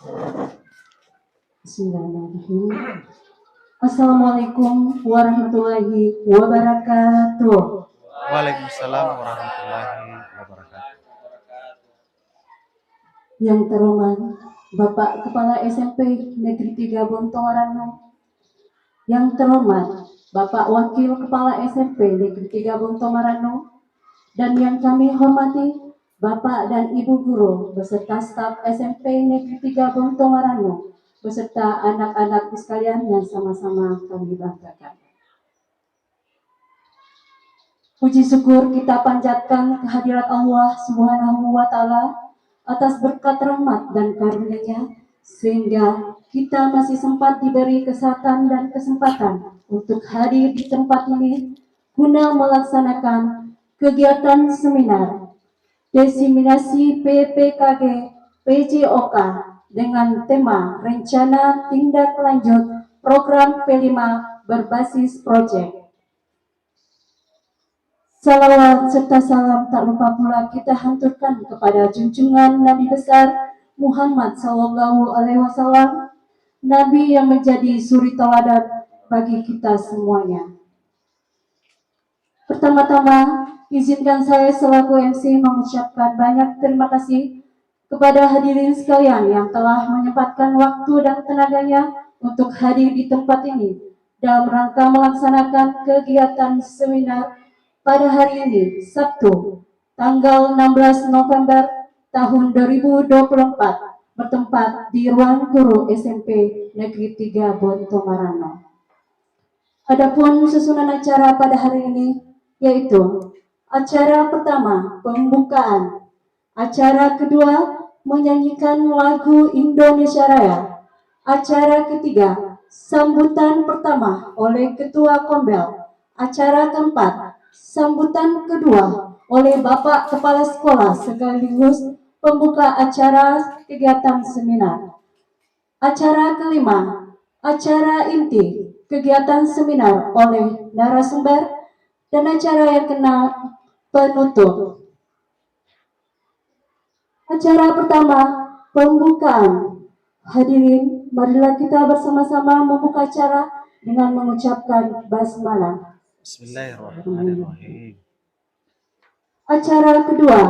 Bismillahirrahmanirrahim. Assalamualaikum warahmatullahi wabarakatuh. Waalaikumsalam warahmatullahi wabarakatuh. Yang terhormat Bapak Kepala SMP Negeri 3 Bontoarano, yang terhormat Bapak Wakil Kepala SMP Negeri 3 Bontoarano, dan yang kami hormati Bapak dan Ibu Guru beserta staf SMP Negeri 3 Bontoarano beserta anak-anakku sekalian yang sama-sama kami banggakan. Puji syukur kita panjatkan kehadirat Allah Subhanahu wa Ta'ala atas berkat rahmat dan karunia-Nya sehingga kita masih sempat diberi kesehatan dan kesempatan untuk hadir di tempat ini guna melaksanakan kegiatan seminar diseminasi PPKG PJOK dengan tema Rencana Tindak Lanjut Program P5 berbasis Proyek. Salawat serta salam tak lupa pula kita hanturkan kepada junjungan Nabi besar Muhammad Sallallahu Alaihi Wasallam, Nabi yang menjadi suri teladan bagi kita semuanya. Pertama-tama, izinkan saya selaku MC mengucapkan banyak terima kasih kepada hadirin sekalian yang telah menyempatkan waktu dan tenaganya untuk hadir di tempat ini dalam rangka melaksanakan kegiatan seminar pada hari ini, Sabtu, tanggal 16 November tahun 2024, bertempat di ruang guru SMP Negeri 3 Bontoarano. Adapun susunan acara pada hari ini yaitu acara pertama pembukaan, acara kedua menyanyikan lagu Indonesia Raya, acara ketiga sambutan pertama oleh Ketua Kombel, acara keempat sambutan kedua oleh Bapak Kepala Sekolah sekaligus pembuka acara kegiatan seminar. Acara kelima, acara inti kegiatan seminar oleh narasumber, dan acara yang kena penutup. Acara pertama, pembukaan. Hadirin, marilah kita bersama-sama membuka acara dengan mengucapkan basmalah. Bismillahirrahmanirrahim. Acara kedua,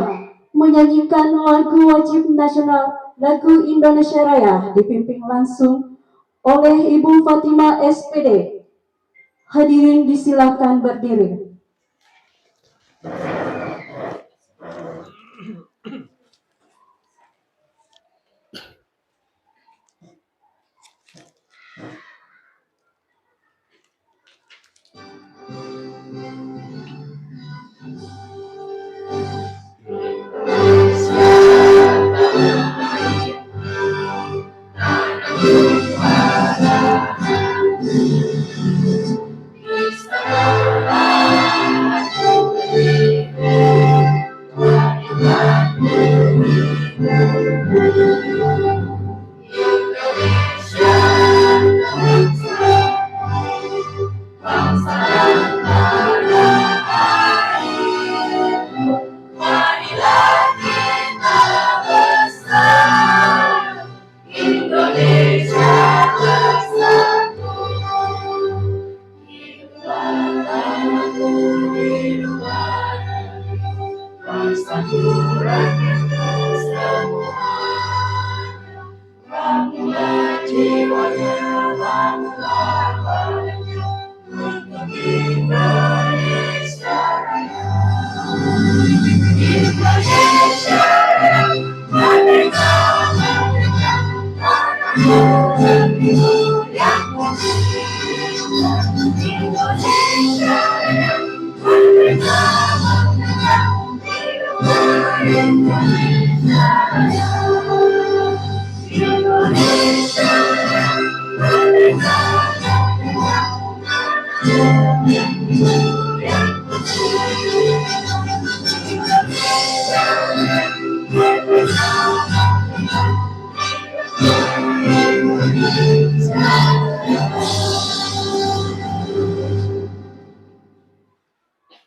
menyanyikan lagu wajib nasional, lagu Indonesia Raya, dipimpin langsung oleh Ibu Fatima SPD. Hadirin disilakan berdiri.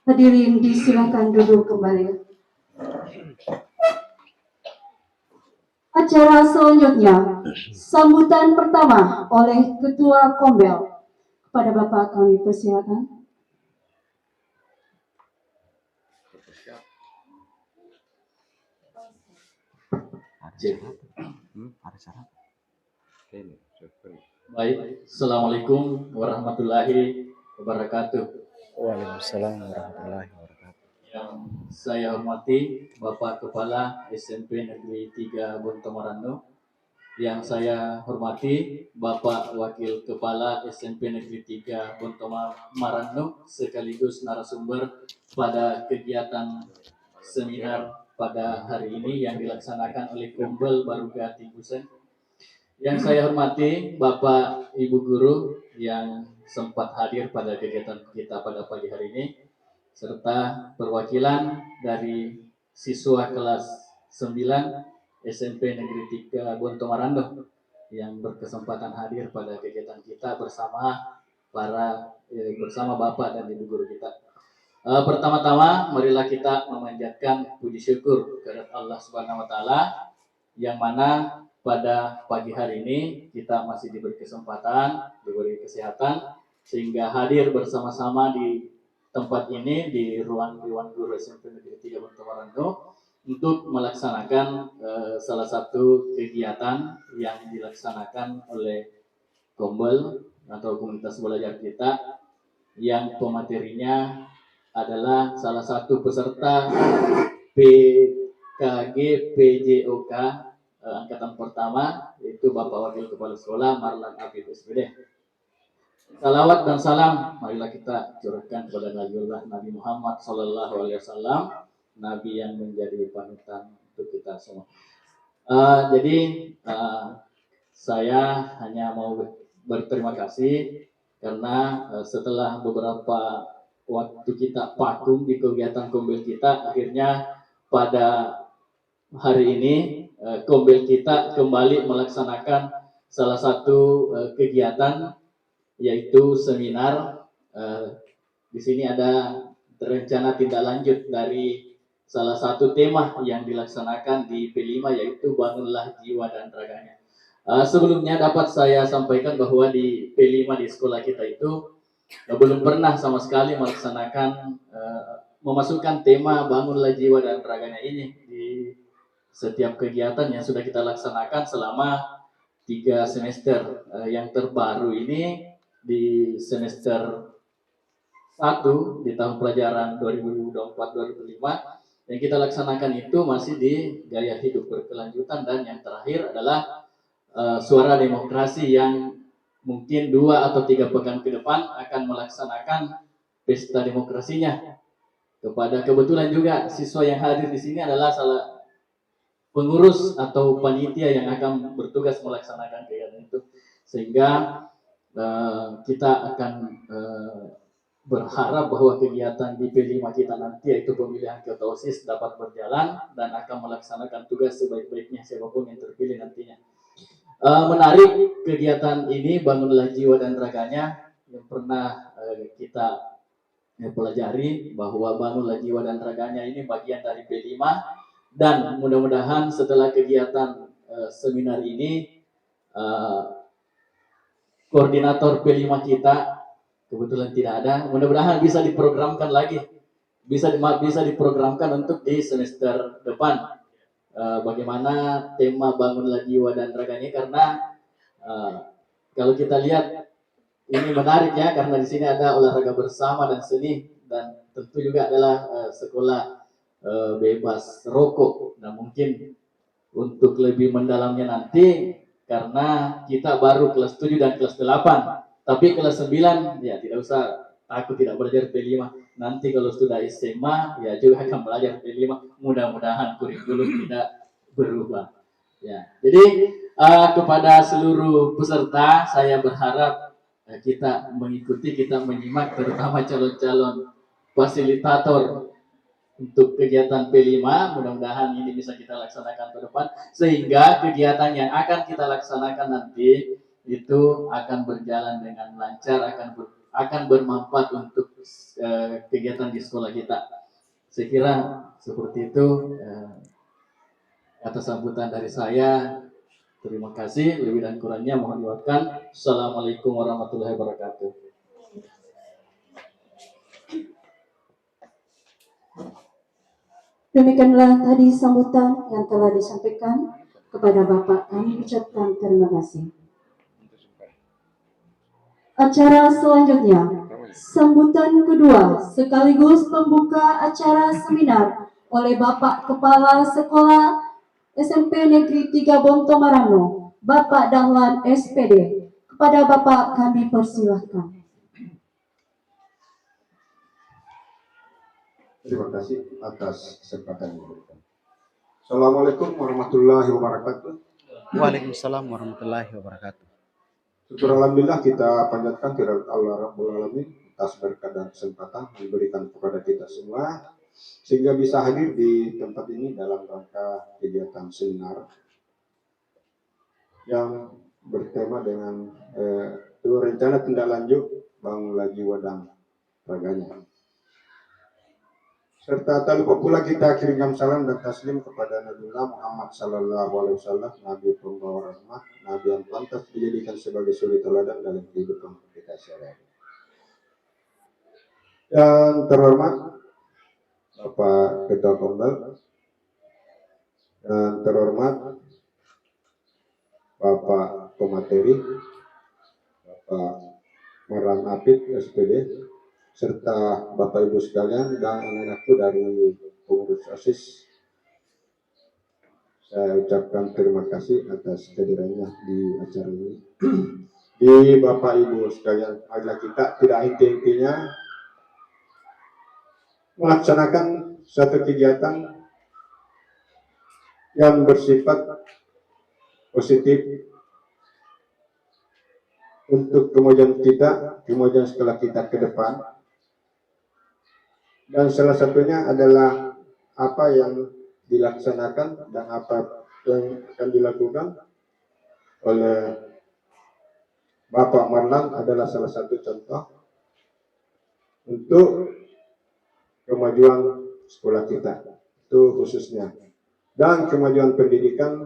Hadirin disilakan duduk kembali. Acara selanjutnya, sambutan pertama oleh Ketua Kombel. Kepada Bapak kami persilakan. Ada syarat. Baik, Assalamualaikum warahmatullahi wabarakatuh. Waalaikumsalam warahmatullahi wabarakatuh. Yang saya hormati Bapak Kepala SMP Negeri 3 Bontomarano. Yang saya hormati Bapak Wakil Kepala SMP Negeri 3 Bontomarano sekaligus narasumber pada kegiatan seminar pada hari ini yang dilaksanakan oleh Kombel Baruga Tinggusen. Yang saya hormati Bapak Ibu Guru yang sempat hadir pada kegiatan kita pada pagi hari ini, serta perwakilan dari siswa kelas 9 SMP Negeri 3 Bontomarando yang berkesempatan hadir pada kegiatan kita bersama bersama Bapak dan Ibu Guru kita. Pertama-tama marilah kita memanjatkan puji syukur kepada Allah Subhanahu wa taala yang mana pada pagi hari ini kita masih diberi kesempatan, diberi kesehatan sehingga hadir bersama-sama di tempat ini di ruang Dewan Guru SMP Negeri 3 Bontomarano untuk melaksanakan salah satu kegiatan yang dilaksanakan oleh Kombel atau komunitas belajar kita yang pematerinya adalah salah satu peserta PKG PJOK angkatan pertama, yaitu Bapak Wakil Kepala Sekolah Marlan Afif SPD. Salawat dan salam marilah kita curahkan kepada Nabi Muhammad SAW, Nabi yang menjadi panutan untuk kita semua. Saya hanya mau berterima kasih karena setelah beberapa waktu kita vakum di kegiatan Kombel kita, akhirnya pada hari ini Kombel kita kembali melaksanakan salah satu kegiatan yaitu seminar. Di sini ada rencana tindak lanjut dari salah satu tema yang dilaksanakan di P5 yaitu bangunlah jiwa dan raganya. Sebelumnya dapat saya sampaikan bahwa di P5 di sekolah kita itu belum pernah sama sekali melaksanakan memasukkan tema bangunlah jiwa dan raganya ini di setiap kegiatan yang sudah kita laksanakan selama 3 semester. Yang terbaru ini di semester 1 di tahun pelajaran 2024-2025 yang kita laksanakan itu masih di gaya hidup berkelanjutan, dan yang terakhir adalah suara demokrasi yang mungkin 2 atau 3 pekan ke depan akan melaksanakan pesta demokrasinya. Kebetulan juga siswa yang hadir di sini adalah salah pengurus atau panitia yang akan bertugas melaksanakan kegiatan itu, sehingga kita akan berharap bahwa kegiatan di P5 kita nanti yaitu pemilihan ketua OSIS dapat berjalan dan akan melaksanakan tugas sebaik-baiknya siapapun yang terpilih nantinya. Menarik kegiatan ini bangunlah jiwa dan raganya yang pernah kita pelajari bahwa bangunlah jiwa dan raganya ini bagian dari P5, dan mudah-mudahan setelah kegiatan seminar ini koordinator P5 kita kebetulan tidak ada, mudah-mudahan bisa diprogramkan lagi, bisa diprogramkan untuk di semester depan. Bagaimana tema bangunlah jiwa dan raganya, karena kalau kita lihat ini menarik ya, karena di sini ada olahraga bersama dan seni, dan tentu juga adalah sekolah bebas rokok. Nah mungkin untuk lebih mendalamnya nanti, karena kita baru kelas 7 dan kelas 8, tapi kelas 9 ya tidak usah takut tidak belajar P5. Nanti kalau sudah SMA ya juga akan belajar P5. Mudah-mudahan kurikulum tidak berubah. Ya, jadi kepada seluruh peserta saya berharap kita mengikuti, kita menyimak, terutama calon-calon fasilitator untuk kegiatan P5. Mudah-mudahan ini bisa kita laksanakan ke depan, sehingga kegiatan yang akan kita laksanakan nanti itu akan berjalan dengan lancar, akan bermanfaat untuk kegiatan di sekolah kita. Saya kira seperti itu. Atas sambutan dari saya, terima kasih. Lebih dan kurangnya mohon dimaafkan. Assalamualaikum warahmatullahi wabarakatuh. Demikianlah tadi sambutan yang telah disampaikan. Kepada Bapak kami ucapkan terima kasih. Acara selanjutnya, sambutan kedua sekaligus pembuka acara seminar oleh Bapak Kepala Sekolah SMP Negeri 3 Bonto Marano, Bapak Dahlan SPD. Kepada Bapak kami persilahkan. Terima kasih atas kesempatan yang diberikan. Assalamualaikum warahmatullahi wabarakatuh. Waalaikumsalam warahmatullahi wabarakatuh. Syukur alhamdulillah kita panjatkan kehadirat Allah Rabbul Alamin atas berkat dan kesempatan diberikan kepada kita semua sehingga bisa hadir di tempat ini dalam rangka kegiatan seminar yang bertema dengan rencana tindak lanjut Bangun Lagi Wadang Raganya. Serta tak lupa pula kita kirimkan salam dan taslim kepada Nabiullah Muhammad Sallallahu Alaihi Wasallam, Nabi pembawa rahmat, Nabi yang pantas dijadikan sebagai suri teladan dalam kehidupan kita sehari-hari. Yang terhormat Bapak Ketua Kombel, yang terhormat Bapak Pemateri, Bapak Marlan Apit SPD, serta Bapak Ibu sekalian dan anak-anakku dari pengurus OSIS, saya ucapkan terima kasih atas kehadirannya di acara ini. Di Bapak Ibu sekalian, adalah kita tidak henti-hentinya melaksanakan satu kegiatan yang bersifat positif untuk kemajuan kita, kemajuan sekolah kita ke depan. Dan salah satunya adalah apa yang dilaksanakan dan apa yang akan dilakukan oleh Bapak Marlan adalah salah satu contoh untuk kemajuan sekolah kita, itu khususnya, dan kemajuan pendidikan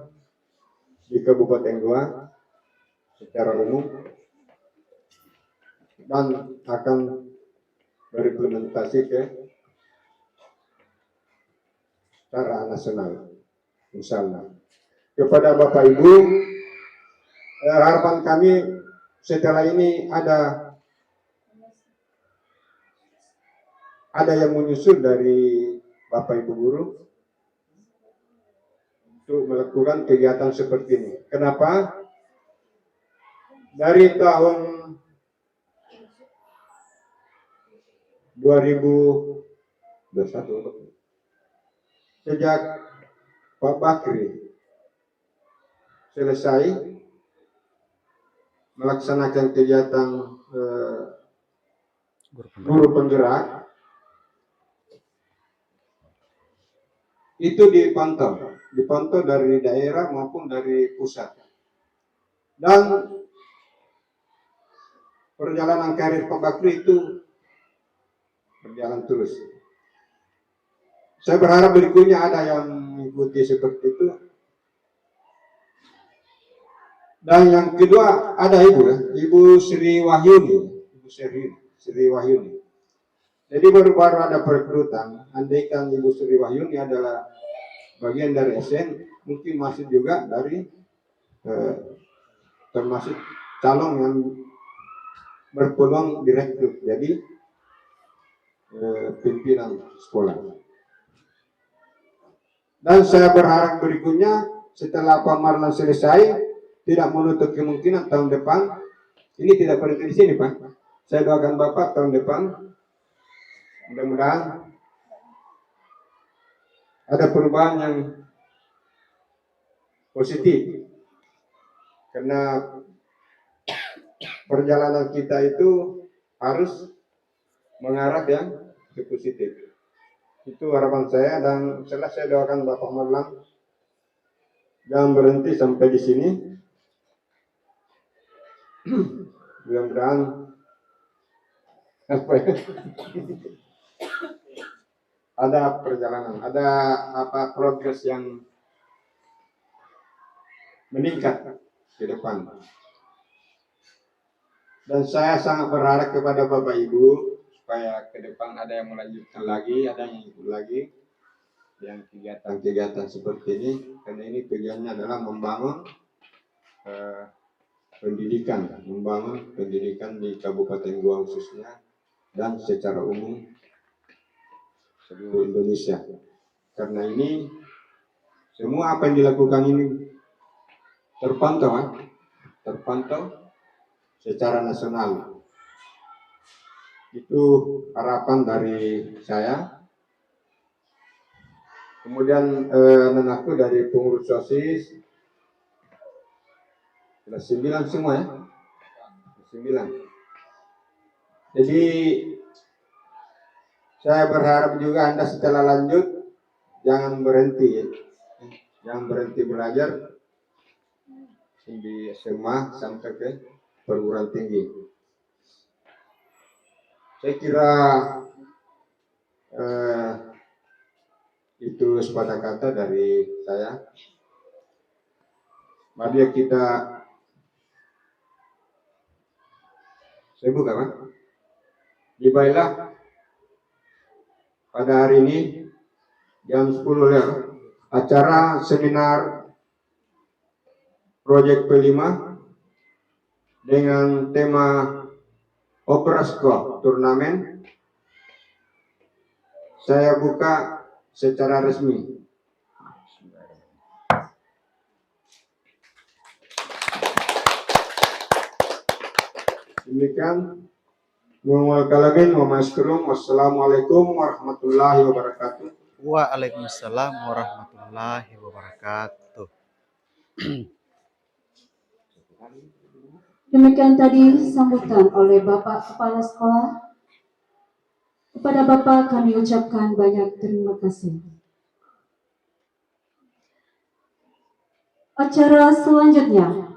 di Kabupaten Goa secara umum, dan akan berimplementasi ke secara nasional, insyaallah. Kepada Bapak Ibu, harapan kami setelah ini ada yang menyusul dari Bapak Ibu guru untuk melakukan kegiatan seperti ini. Kenapa? Dari tahun 2021, sejak Pak Bakri selesai melaksanakan kegiatan guru penggerak, itu dipantau dari daerah maupun dari pusat, dan perjalanan karir Pak Bakri itu berjalan terus. Saya berharap berikutnya ada yang mengikuti seperti itu. Dan yang kedua ada Ibu Sri Wahyuni, Sri Wahyuni. Jadi baru-baru ada perekrutan. Andaikan Ibu Sri Wahyuni adalah bagian dari SN, mungkin masih juga dari termasuk calon yang berpeluang direkrut jadi pimpinan sekolah. Dan saya berharap berikutnya setelah Pak Marlan selesai, tidak menutup kemungkinan tahun depan, ini tidak berhenti di sini Pak. Saya doakan Bapak tahun depan, mudah-mudahan ada perubahan yang positif. Karena perjalanan kita itu harus mengarah yang positif. Itu harapan saya, dan setelah saya doakan Bapak Marlan jangan berhenti sampai di sini. Mudah-mudahan ada perjalanan, ada progres yang meningkat ke depan. Dan saya sangat berharap kepada Bapak Ibu supaya ke depan ada yang melanjutkan lagi, ada yang ikut lagi yang kegiatan-kegiatan seperti ini, karena ini tujuannya adalah membangun membangun pendidikan di Kabupaten Goa khususnya dan secara umum seluruh Indonesia. Karena ini semua apa yang dilakukan ini terpantau secara nasional. Itu harapan dari saya. Kemudian aku dari pengurus OSIS sudah 9 semua ya, 9. Jadi saya berharap juga Anda setelah lanjut jangan berhenti belajar di SMA sampai ke perguruan tinggi. Saya kira itu sepatah kata dari saya. Mari kita saya buka kan? Dibailah pada hari ini jam 10 acara seminar proyek P5 dengan tema Oprasko Turnamen. Saya buka secara resmi. Demikian. Wassalamualaikum warahmatullahi wabarakatuh. Waalaikumsalam warahmatullahi wabarakatuh. Demikian tadi sambutan oleh Bapak Kepala Sekolah. Kepada Bapak kami ucapkan banyak terima kasih. Acara selanjutnya,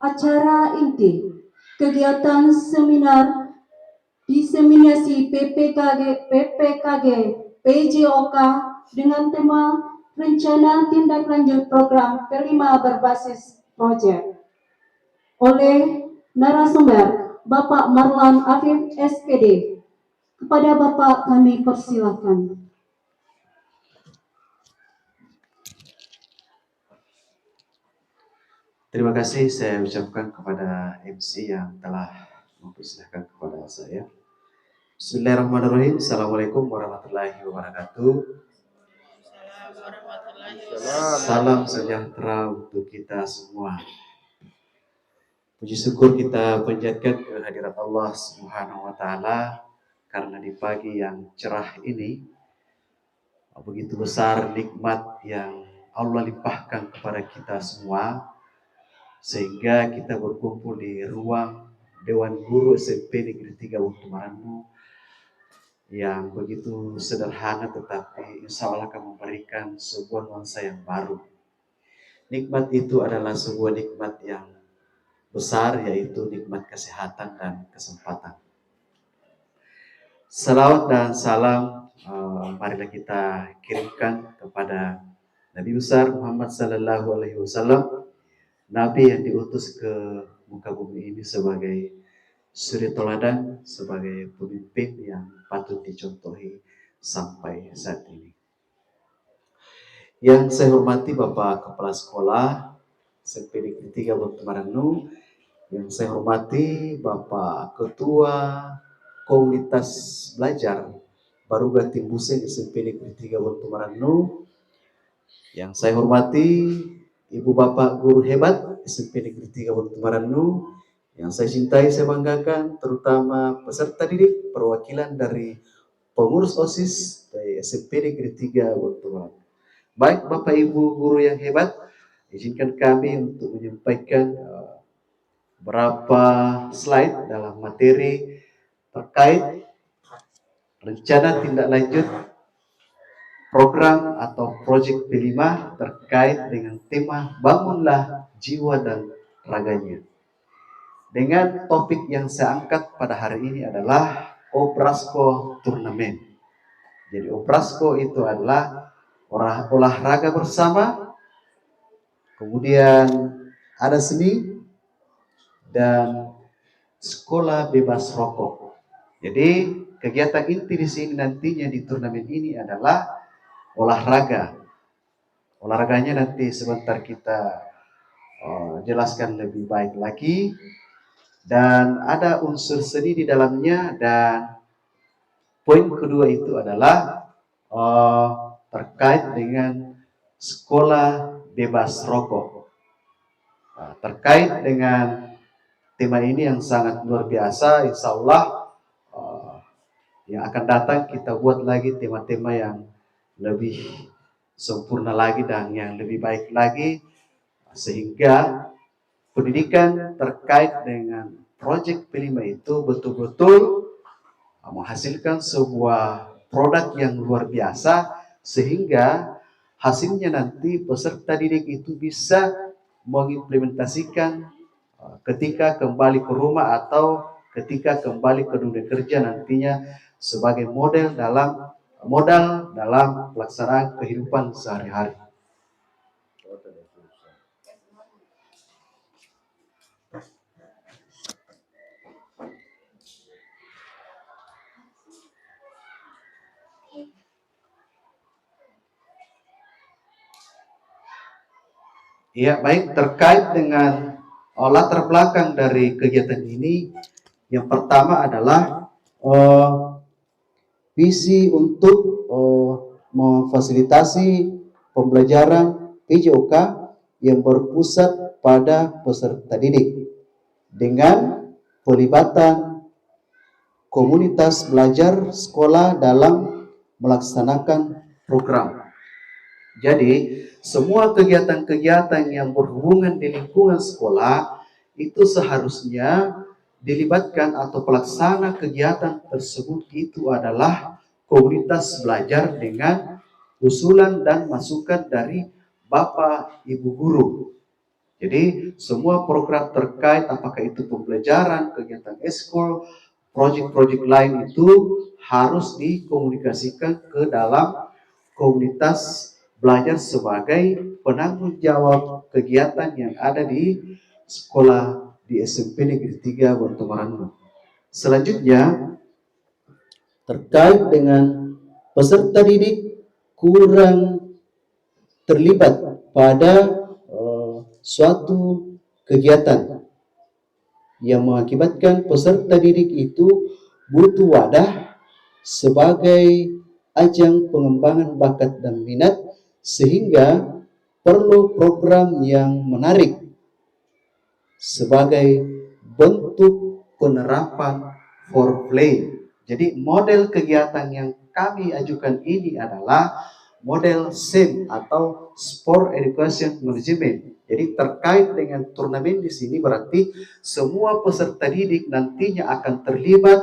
acara inti kegiatan seminar diseminasi PPKG PJOK dengan tema Rencana Tindak Lanjut Program P5 Berbasis Proyek oleh narasumber Bapak Marlan Afif SPD. Kepada Bapak kami persilakan. Terima kasih saya ucapkan kepada MC yang telah mempersilahkan kepada saya. Bismillahirrahmanirrahim. Assalamualaikum warahmatullahi wabarakatuh. Salam sejahtera untuk kita semua. Puji syukur kita panjatkan kehadirat Allah Subhanahu wa taala karena di pagi yang cerah ini begitu besar nikmat yang Allah limpahkan kepada kita semua, sehingga kita berkumpul di ruang Dewan Guru SMP Negeri 3 Buntu Marannu yang begitu sederhana tetapi insya Allah akan memberikan sebuah nuansa yang baru. Nikmat itu adalah sebuah nikmat yang besar, yaitu nikmat kesehatan dan kesempatan. Salawat dan salam marilah kita kirimkan kepada Nabi besar Muhammad sallallahu alaihi wasallam, Nabi yang diutus ke muka bumi ini sebagai suri teladan, sebagai pemimpin yang patut dicontohi sampai saat ini. Yang saya hormati Bapak Kepala Sekolah SMP Negeri 3 Buntu Marannu, yang saya hormati Bapak Ketua Komunitas Belajar Baruga Timbuseng SMP Negeri 3 Buntu Marannu, yang saya hormati Ibu Bapak Guru Hebat SMP Negeri 3 Buntu Marannu, yang saya cintai, saya banggakan, terutama peserta didik perwakilan dari pengurus OSIS dari SMP Negeri 3 Buntu Marannu. Baik Bapak Ibu guru yang hebat, izinkan kami untuk menyampaikan beberapa slide dalam materi terkait rencana tindak lanjut program atau proyek P5 terkait dengan tema Bangunlah Jiwa dan Raganya. Dengan topik yang saya angkat pada hari ini adalah Oprasko Turnamen. Jadi Oprasko itu adalah olahraga bersama, kemudian ada seni, dan sekolah bebas rokok. Jadi kegiatan inti di sini nantinya di turnamen ini adalah olahraga. Olahraganya nanti sebentar kita jelaskan lebih baik lagi. Dan ada unsur seni di dalamnya, dan poin kedua itu adalah terkait dengan sekolah bebas rokok. Nah, terkait dengan tema ini yang sangat luar biasa, insya Allah yang akan datang kita buat lagi tema-tema yang lebih sempurna lagi dan yang lebih baik lagi, sehingga pendidikan terkait dengan proyek P5 itu betul-betul menghasilkan sebuah produk yang luar biasa, sehingga hasilnya nanti peserta didik itu bisa mengimplementasikan ketika kembali ke rumah atau ketika kembali ke dunia kerja nantinya sebagai modal dalam pelaksanaan kehidupan sehari-hari. Ya, baik, terkait dengan latar belakang dari kegiatan ini, yang pertama adalah visi untuk memfasilitasi pembelajaran PJOK yang berpusat pada peserta didik dengan pelibatan komunitas belajar sekolah dalam melaksanakan program. Jadi, semua kegiatan-kegiatan yang berhubungan di lingkungan sekolah itu seharusnya dilibatkan atau pelaksana kegiatan tersebut itu adalah komunitas belajar dengan usulan dan masukan dari Bapak Ibu guru. Jadi, semua program terkait apakah itu pembelajaran, kegiatan ekskul, proyek-proyek lain itu harus dikomunikasikan ke dalam komunitas belajar sebagai penanggung jawab kegiatan yang ada di sekolah di SMP Negeri 3 Bontomaranu. Selanjutnya, terkait dengan peserta didik kurang terlibat pada suatu kegiatan yang mengakibatkan peserta didik itu butuh wadah sebagai ajang pengembangan bakat dan minat, sehingga perlu program yang menarik sebagai bentuk penerapan for play. Jadi model kegiatan yang kami ajukan ini adalah model SEM atau Sport Education Management. Jadi terkait dengan turnamen di sini berarti semua peserta didik nantinya akan terlibat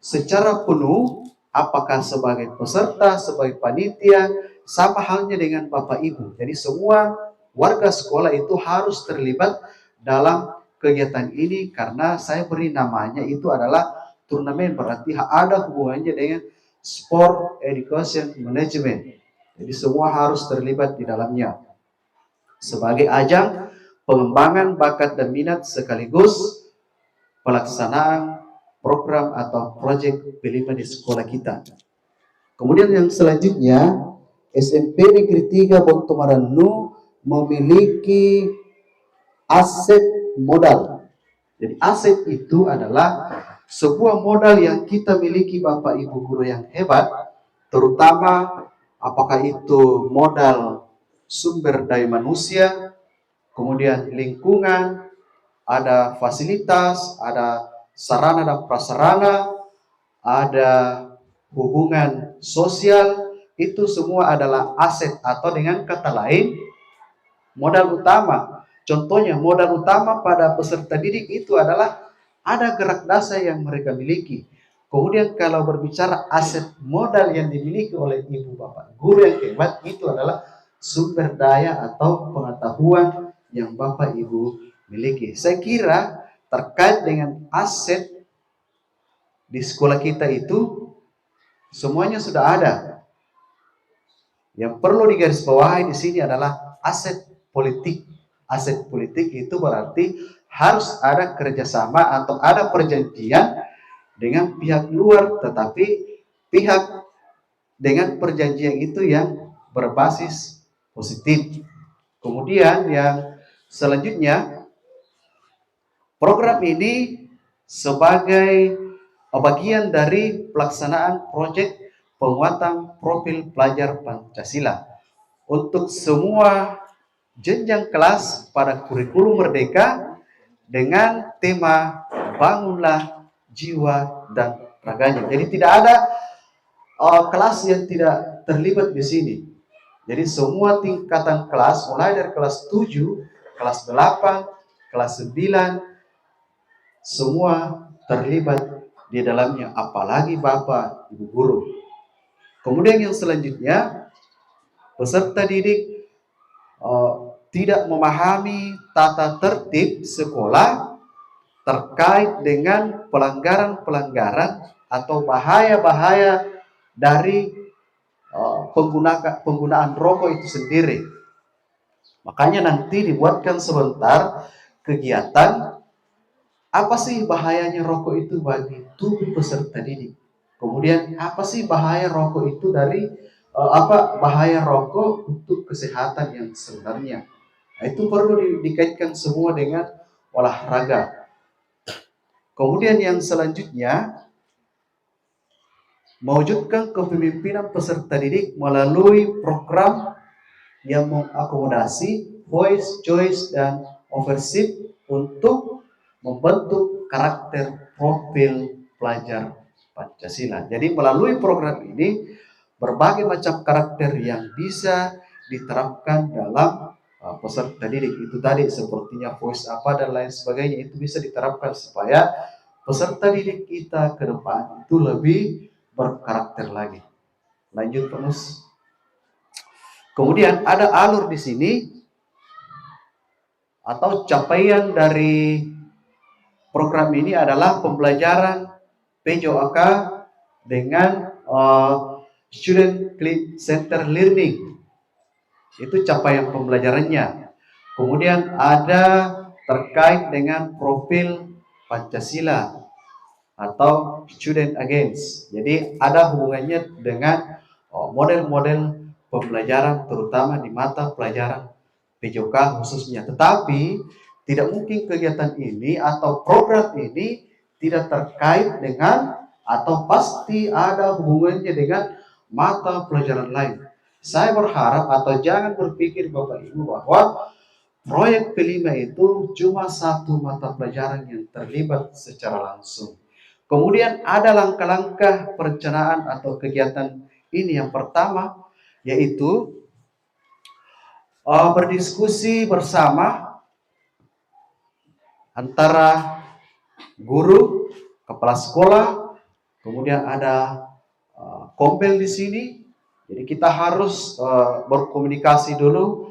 secara penuh, apakah sebagai peserta, sebagai panitia, sama halnya dengan Bapak Ibu. Jadi semua warga sekolah itu harus terlibat dalam kegiatan ini, karena saya beri namanya itu adalah turnamen, berarti ada hubungannya dengan Sport Education Management. Jadi semua harus terlibat di dalamnya sebagai ajang pengembangan bakat dan minat sekaligus pelaksanaan program atau proyek P5 di sekolah kita. Kemudian yang selanjutnya, SMP Negeri 3 Bontomaranu memiliki aset modal. Jadi aset itu adalah sebuah modal yang kita miliki Bapak Ibu guru yang hebat, terutama apakah itu modal sumber daya manusia, kemudian lingkungan, ada fasilitas, ada sarana dan prasarana, ada hubungan sosial, itu semua adalah aset atau dengan kata lain modal utama. Contohnya modal utama pada peserta didik itu adalah ada gerak dasar yang mereka miliki. Kemudian kalau berbicara aset modal yang dimiliki oleh ibu bapak guru yang hebat, itu adalah sumber daya atau pengetahuan yang bapak ibu miliki. Saya kira terkait dengan aset di sekolah kita itu semuanya sudah ada. Yang perlu digarisbawahi di sini adalah aset politik. aset politik itu berarti harus ada kerjasama atau ada perjanjian dengan pihak luar, tetapi pihak dengan perjanjian itu yang berbasis positif. Kemudian yang selanjutnya, program ini sebagai bagian dari pelaksanaan proyek penguatan profil pelajar Pancasila untuk semua jenjang kelas pada kurikulum Merdeka dengan tema bangunlah jiwa dan raganya. Jadi tidak ada kelas yang tidak terlibat di sini. Jadi semua tingkatan kelas, mulai dari kelas 7, kelas 8, kelas 9, semua terlibat di dalamnya, apalagi Bapak Ibu guru. Kemudian yang selanjutnya, peserta didik tidak memahami tata tertib sekolah terkait dengan pelanggaran-pelanggaran atau bahaya-bahaya dari penggunaan rokok itu sendiri. Makanya nanti dibuatkan sebentar kegiatan apa sih bahayanya rokok itu bagi tubuh peserta didik. Kemudian apa sih bahaya rokok itu dari bahaya rokok untuk kesehatan yang sebenarnya. Nah, itu perlu dikaitkan semua dengan olahraga. Kemudian yang selanjutnya, mewujudkan kepemimpinan peserta didik melalui program yang mengakomodasi voice, choice, dan ownership untuk membentuk karakter profil pelajar Pancasila. Jadi melalui program ini berbagai macam karakter yang bisa diterapkan dalam peserta didik itu tadi, sepertinya voice apa dan lain sebagainya, itu bisa diterapkan supaya peserta didik kita ke depan itu lebih berkarakter lagi. Lanjut terus. Kemudian ada alur di sini atau capaian dari program ini adalah pembelajaran PJOK dengan Student Center Learning. Itu capaian pembelajarannya. Kemudian ada terkait dengan profil Pancasila atau Student Against. Jadi ada hubungannya dengan model-model pembelajaran terutama di mata pelajaran PJOK khususnya. Tetapi tidak mungkin kegiatan ini atau program ini tidak terkait dengan atau pasti ada hubungannya dengan mata pelajaran lain. Saya berharap atau jangan berpikir Bapak Ibu bahwa proyek P5 itu cuma satu mata pelajaran yang terlibat secara langsung. Kemudian ada langkah-langkah perencanaan atau kegiatan ini. Yang pertama yaitu berdiskusi bersama antara guru, kepala sekolah, kemudian ada kompel di sini. Jadi kita harus berkomunikasi dulu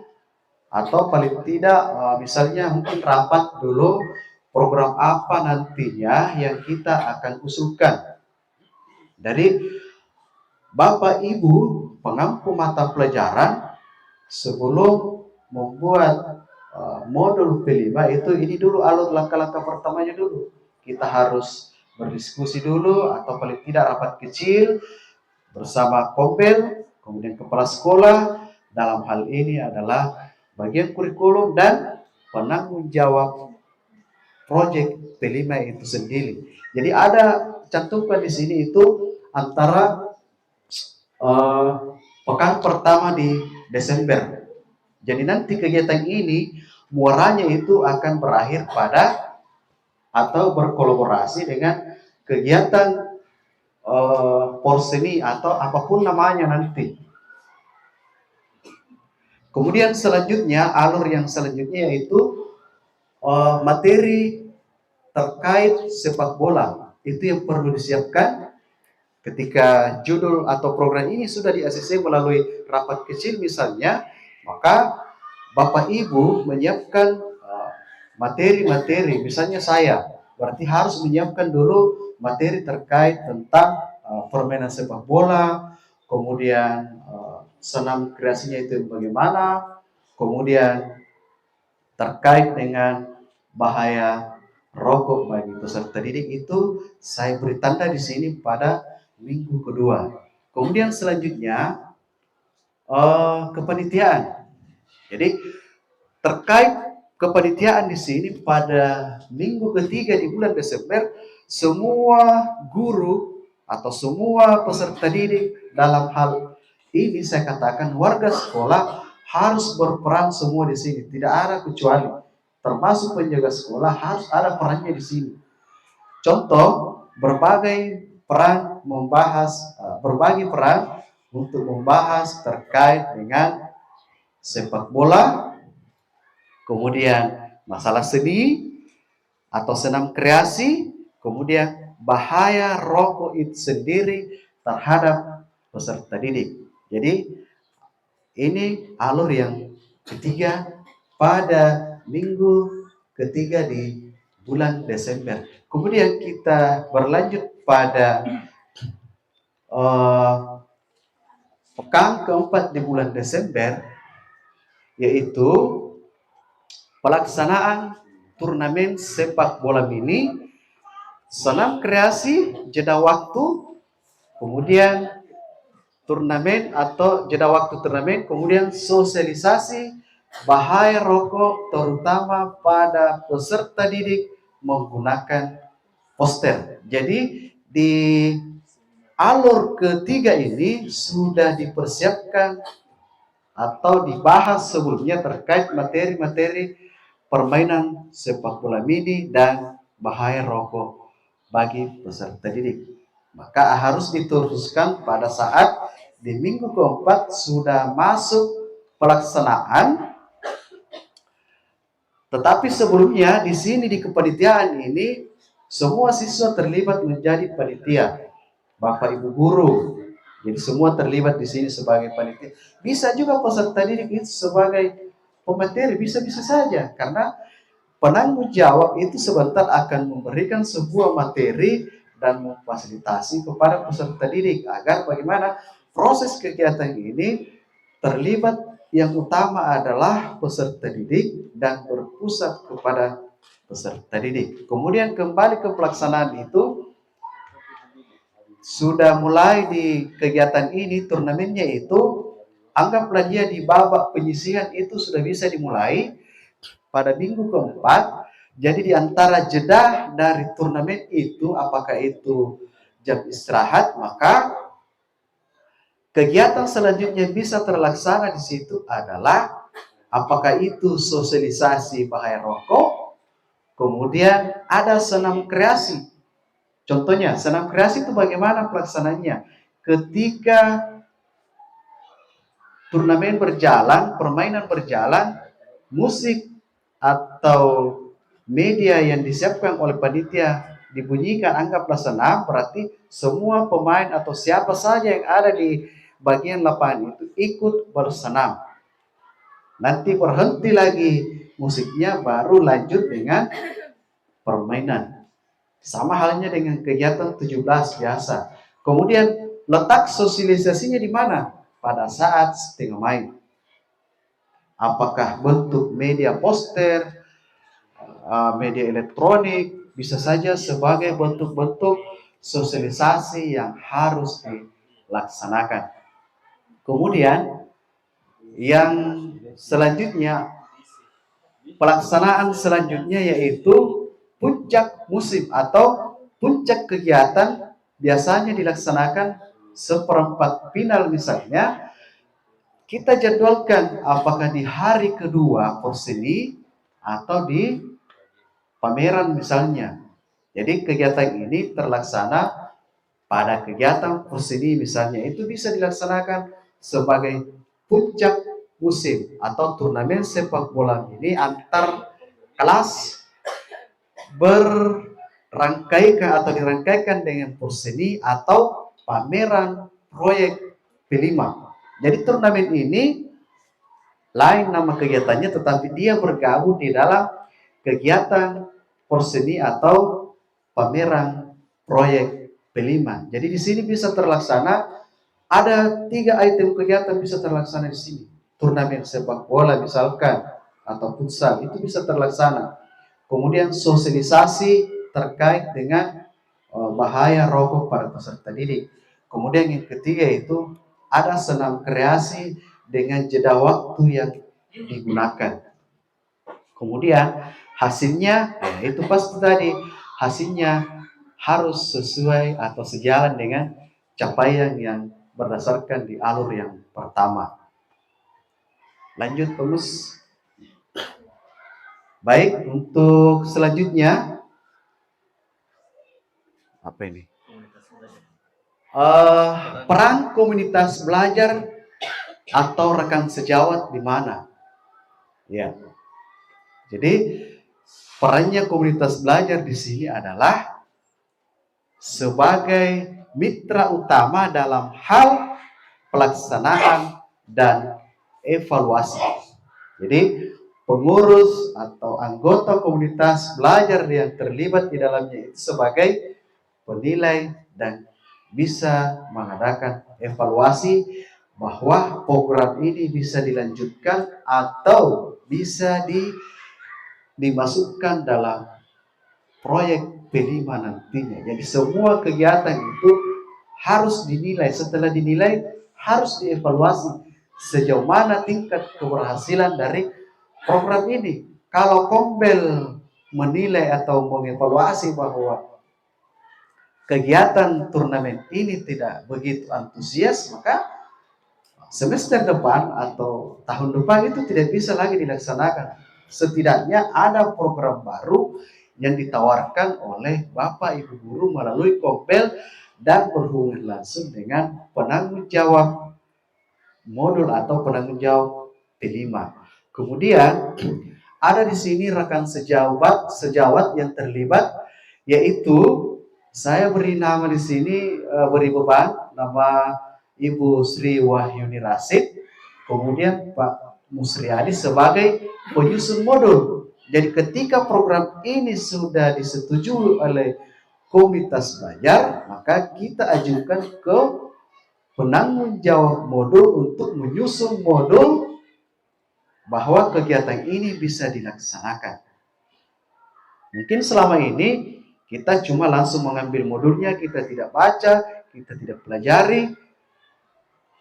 atau paling tidak misalnya mungkin rapat dulu program apa nantinya yang kita akan usulkan. Dari Bapak Ibu pengampu mata pelajaran sebelum membuat modul P5 itu ini dulu alur langkah-langkah pertamanya dulu. Kita harus berdiskusi dulu atau paling tidak rapat kecil bersama kompel, kemudian kepala sekolah. Dalam hal ini adalah bagian kurikulum dan penanggung jawab proyek P5 itu sendiri. Jadi ada cantumkan di sini itu antara pekan pertama di Desember. Jadi nanti kegiatan ini muaranya itu akan berakhir pada atau berkolaborasi dengan kegiatan porseni atau apapun namanya nanti. Kemudian selanjutnya, alur yang selanjutnya yaitu materi terkait sepak bola. Itu yang perlu disiapkan ketika judul atau program ini sudah di-ACC melalui rapat kecil misalnya, maka Bapak Ibu menyiapkan materi-materi. Misalnya saya, berarti harus menyiapkan dulu materi terkait tentang permainan sepak bola, kemudian senam kreasinya itu bagaimana, kemudian terkait dengan bahaya rokok bagi peserta didik itu saya beri tanda di sini pada minggu kedua. Kemudian selanjutnya kepanitiaan. Jadi terkait kepanitiaan di sini pada minggu ketiga di bulan Desember, semua guru atau semua peserta didik dalam hal ini saya katakan warga sekolah harus berperan semua di sini, tidak ada kecuali, termasuk penjaga sekolah harus ada perannya di sini. Contoh, berbagi peran untuk membahas terkait dengan sepak bola, kemudian masalah seni atau senam kreasi, kemudian bahaya rokok itu sendiri terhadap peserta didik. Jadi ini alur yang ketiga pada minggu ketiga di bulan Desember. Kemudian kita berlanjut pada pekan keempat di bulan Desember, yaitu pelaksanaan turnamen sepak bola mini, senam kreasi, jeda waktu, kemudian turnamen atau jeda waktu turnamen, kemudian sosialisasi bahaya rokok terutama pada peserta didik menggunakan poster. Jadi di alur ketiga ini sudah dipersiapkan atau dibahas sebelumnya terkait materi-materi permainan sepak bola mini dan bahaya rokok bagi peserta didik. Maka harus diteruskan pada saat di minggu keempat sudah masuk pelaksanaan. Tetapi sebelumnya di sini di kepanitiaan ini semua siswa terlibat menjadi panitia, Bapak Ibu guru. Jadi semua terlibat di sini sebagai panitia. Bisa juga peserta didik itu sebagai pemateri, bisa-bisa saja karena penanggung jawab itu sebentar akan memberikan sebuah materi dan memfasilitasi kepada peserta didik agar bagaimana proses kegiatan ini terlibat yang utama adalah peserta didik dan berpusat kepada peserta didik. Kemudian kembali ke pelaksanaan itu sudah mulai di kegiatan ini turnamennya itu anggaplah dia di babak penyisihan itu sudah bisa dimulai pada minggu keempat. Jadi di antara jeda dari turnamen itu, apakah itu jam istirahat, maka kegiatan selanjutnya bisa terlaksana di situ adalah apakah itu sosialisasi bahaya rokok, kemudian ada senam kreasi. Contohnya, senam kreasi itu bagaimana pelaksanaannya? Ketika turnamen berjalan, permainan berjalan, musik atau media yang disiapkan oleh panitia dibunyikan, anggaplah senam, berarti semua pemain atau siapa saja yang ada di bagian lapangan itu ikut bersenam. Nanti berhenti lagi musiknya, baru lanjut dengan permainan. Sama halnya dengan kegiatan 17 biasa. Kemudian letak sosialisasinya di mana? Pada saat setengah main. Apakah bentuk media poster, media elektronik, bisa saja sebagai bentuk-bentuk sosialisasi yang harus dilaksanakan. Kemudian yang selanjutnya, pelaksanaan selanjutnya yaitu puncak musim atau puncak kegiatan biasanya dilaksanakan seperempat final misalnya. Kita jadwalkan apakah di hari kedua Porseni atau di pameran misalnya. Jadi kegiatan ini terlaksana pada kegiatan Porseni misalnya, itu bisa dilaksanakan sebagai puncak musim atau turnamen sepak bola ini antar kelas dirangkaikan dengan Porseni atau pameran proyek P5. Jadi turnamen ini lain nama kegiatannya, tetapi dia bergabung di dalam kegiatan Porseni atau pameran proyek P5. Jadi di sini bisa terlaksana, ada 3 item kegiatan bisa terlaksana di sini. Turnamen sepak bola misalkan, atau futsal itu bisa terlaksana. Kemudian sosialisasi terkait dengan bahaya rokok pada peserta didik. Kemudian yang ketiga itu ada senam kreasi dengan jeda waktu yang digunakan. Kemudian hasilnya itu pasti tadi hasilnya harus sesuai atau sejalan dengan capaian yang berdasarkan di alur yang pertama. Lanjut terus. Baik, untuk selanjutnya apa ini? Peran komunitas belajar atau rekan sejawat di mana? Ya. Jadi perannya komunitas belajar di sini adalah sebagai mitra utama dalam hal pelaksanaan dan evaluasi. Jadi pengurus atau anggota komunitas belajar yang terlibat di dalamnya itu sebagai penilai dan bisa mengadakan evaluasi bahwa program ini bisa dilanjutkan atau bisa dimasukkan dalam proyek P5 nantinya. Jadi semua kegiatan itu harus dinilai, setelah dinilai harus dievaluasi sejauh mana tingkat keberhasilan dari program ini. Kalau Kombel menilai atau mengevaluasi bahwa kegiatan turnamen ini tidak begitu antusias, maka semester depan atau tahun depan itu tidak bisa lagi dilaksanakan. Setidaknya ada program baru yang ditawarkan oleh Bapak Ibu Guru melalui Kombel dan berhubungan langsung dengan penanggung jawab modul atau penanggung jawab P5. Kemudian ada di sini rekan sejawat yang terlibat, yaitu saya beri nama di sini, beri beban nama Ibu Sri Wahyuni Rasid, kemudian Pak Musriadi sebagai penyusun modul. Jadi ketika program ini sudah disetujui oleh komunitas belajar, maka kita ajukan ke penanggung jawab modul untuk menyusun modul bahwa kegiatan ini bisa dilaksanakan. Mungkin selama ini kita cuma langsung mengambil modulnya, kita tidak baca, kita tidak pelajari,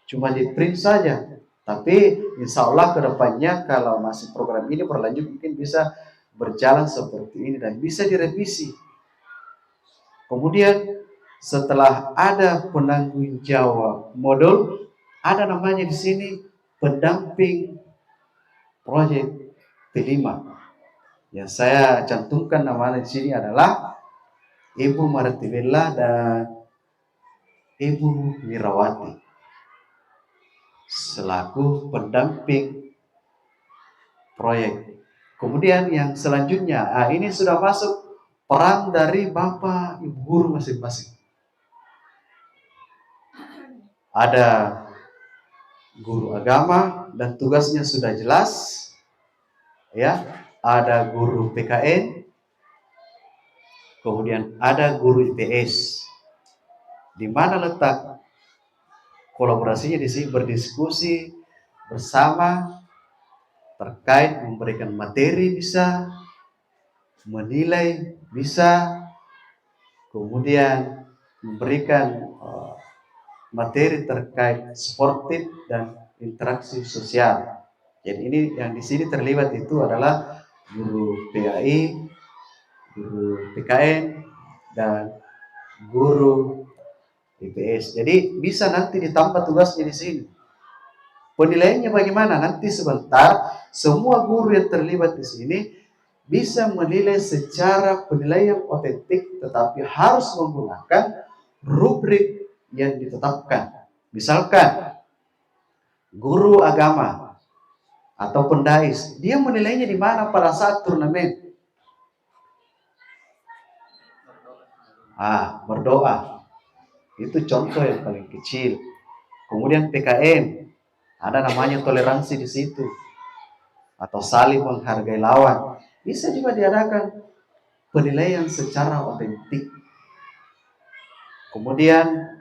cuma di print saja. Tapi insya Allah kedepannya kalau masih program ini berlanjut mungkin bisa berjalan seperti ini dan bisa direvisi. Kemudian setelah ada penanggung jawab modul, ada namanya di sini pendamping proyek P5. Yang saya cantumkan namanya di sini adalah Ibu Martibella dan Ibu Mirawati selaku pendamping proyek. Kemudian yang selanjutnya, ini sudah masuk peran dari Bapak Ibu Guru masing-masing. Ada guru agama dan tugasnya sudah jelas, ya. Ada guru PKN, kemudian ada guru IPS. Di mana letak kolaborasinya di sini berdiskusi bersama terkait memberikan materi bisa, menilai bisa, kemudian memberikan materi terkait sportif dan interaksi sosial. Jadi ini yang di sini terlibat itu adalah guru PAI, guru PKN, dan guru IPS. Jadi bisa nanti ditambah tugasnya di sini. Penilaiannya bagaimana? Nanti sebentar semua guru yang terlibat di sini bisa menilai secara penilaian otentik, tetapi harus menggunakan rubrik yang ditetapkan. Misalkan guru agama atau pendais, dia menilainya di mana pada saat turnamen? Berdoa. Itu contoh yang paling kecil. Kemudian PKN, ada namanya toleransi di situ, atau saling menghargai lawan. Bisa juga diadakan penilaian secara otentik. Kemudian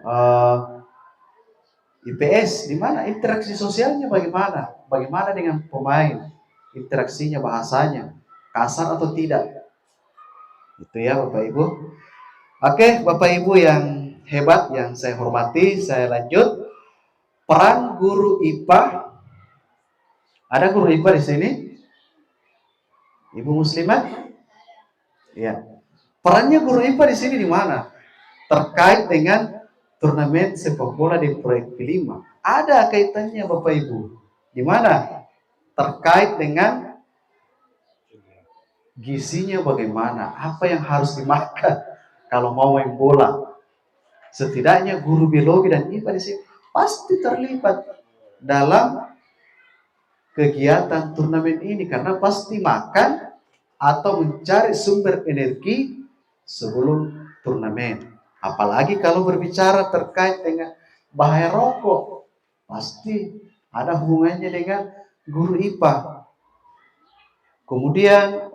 IPS, di mana interaksi sosialnya bagaimana? Bagaimana dengan pemain? interaksinya, bahasanya, kasar atau tidak. Itu ya Bapak Ibu. Oke, Bapak Ibu yang hebat, yang saya hormati, saya lanjut. Peran guru IPA. Ada guru IPA di sini? Ibu muslimah? Ya. Perannya guru IPA di sini di mana? Terkait dengan turnamen sepak bola di proyek kelima. Ada kaitannya Bapak Ibu. Di mana? Terkait dengan gizinya bagaimana, apa yang harus dimakan kalau mau main bola. Setidaknya guru biologi dan IPA di sini pasti terlibat dalam kegiatan turnamen ini karena pasti makan atau mencari sumber energi sebelum turnamen. Apalagi kalau berbicara terkait dengan bahaya rokok, pasti ada hubungannya dengan guru IPA. Kemudian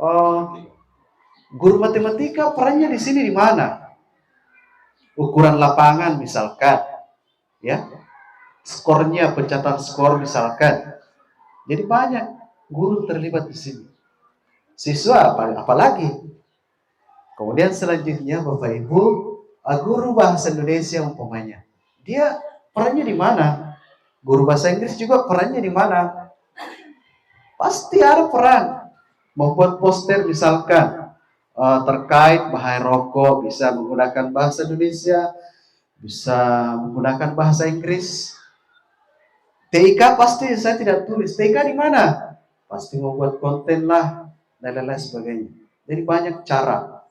guru matematika perannya di sini di mana? Ukuran lapangan misalkan, ya, skornya, pencatatan skor misalkan. Jadi banyak guru terlibat di sini. Siswa apalagi. Kemudian selanjutnya Bapak Ibu, guru bahasa Indonesia umpamanya. Dia perannya di mana? Guru bahasa Inggris juga perannya di mana? Pasti ada peran. Membuat poster misalkan terkait bahaya rokok, bisa menggunakan bahasa Indonesia, bisa menggunakan bahasa Inggris. TIK pasti saya tidak tulis. TIK di mana? Pasti membuat konten lah dan lain-lain sebagainya. Jadi banyak cara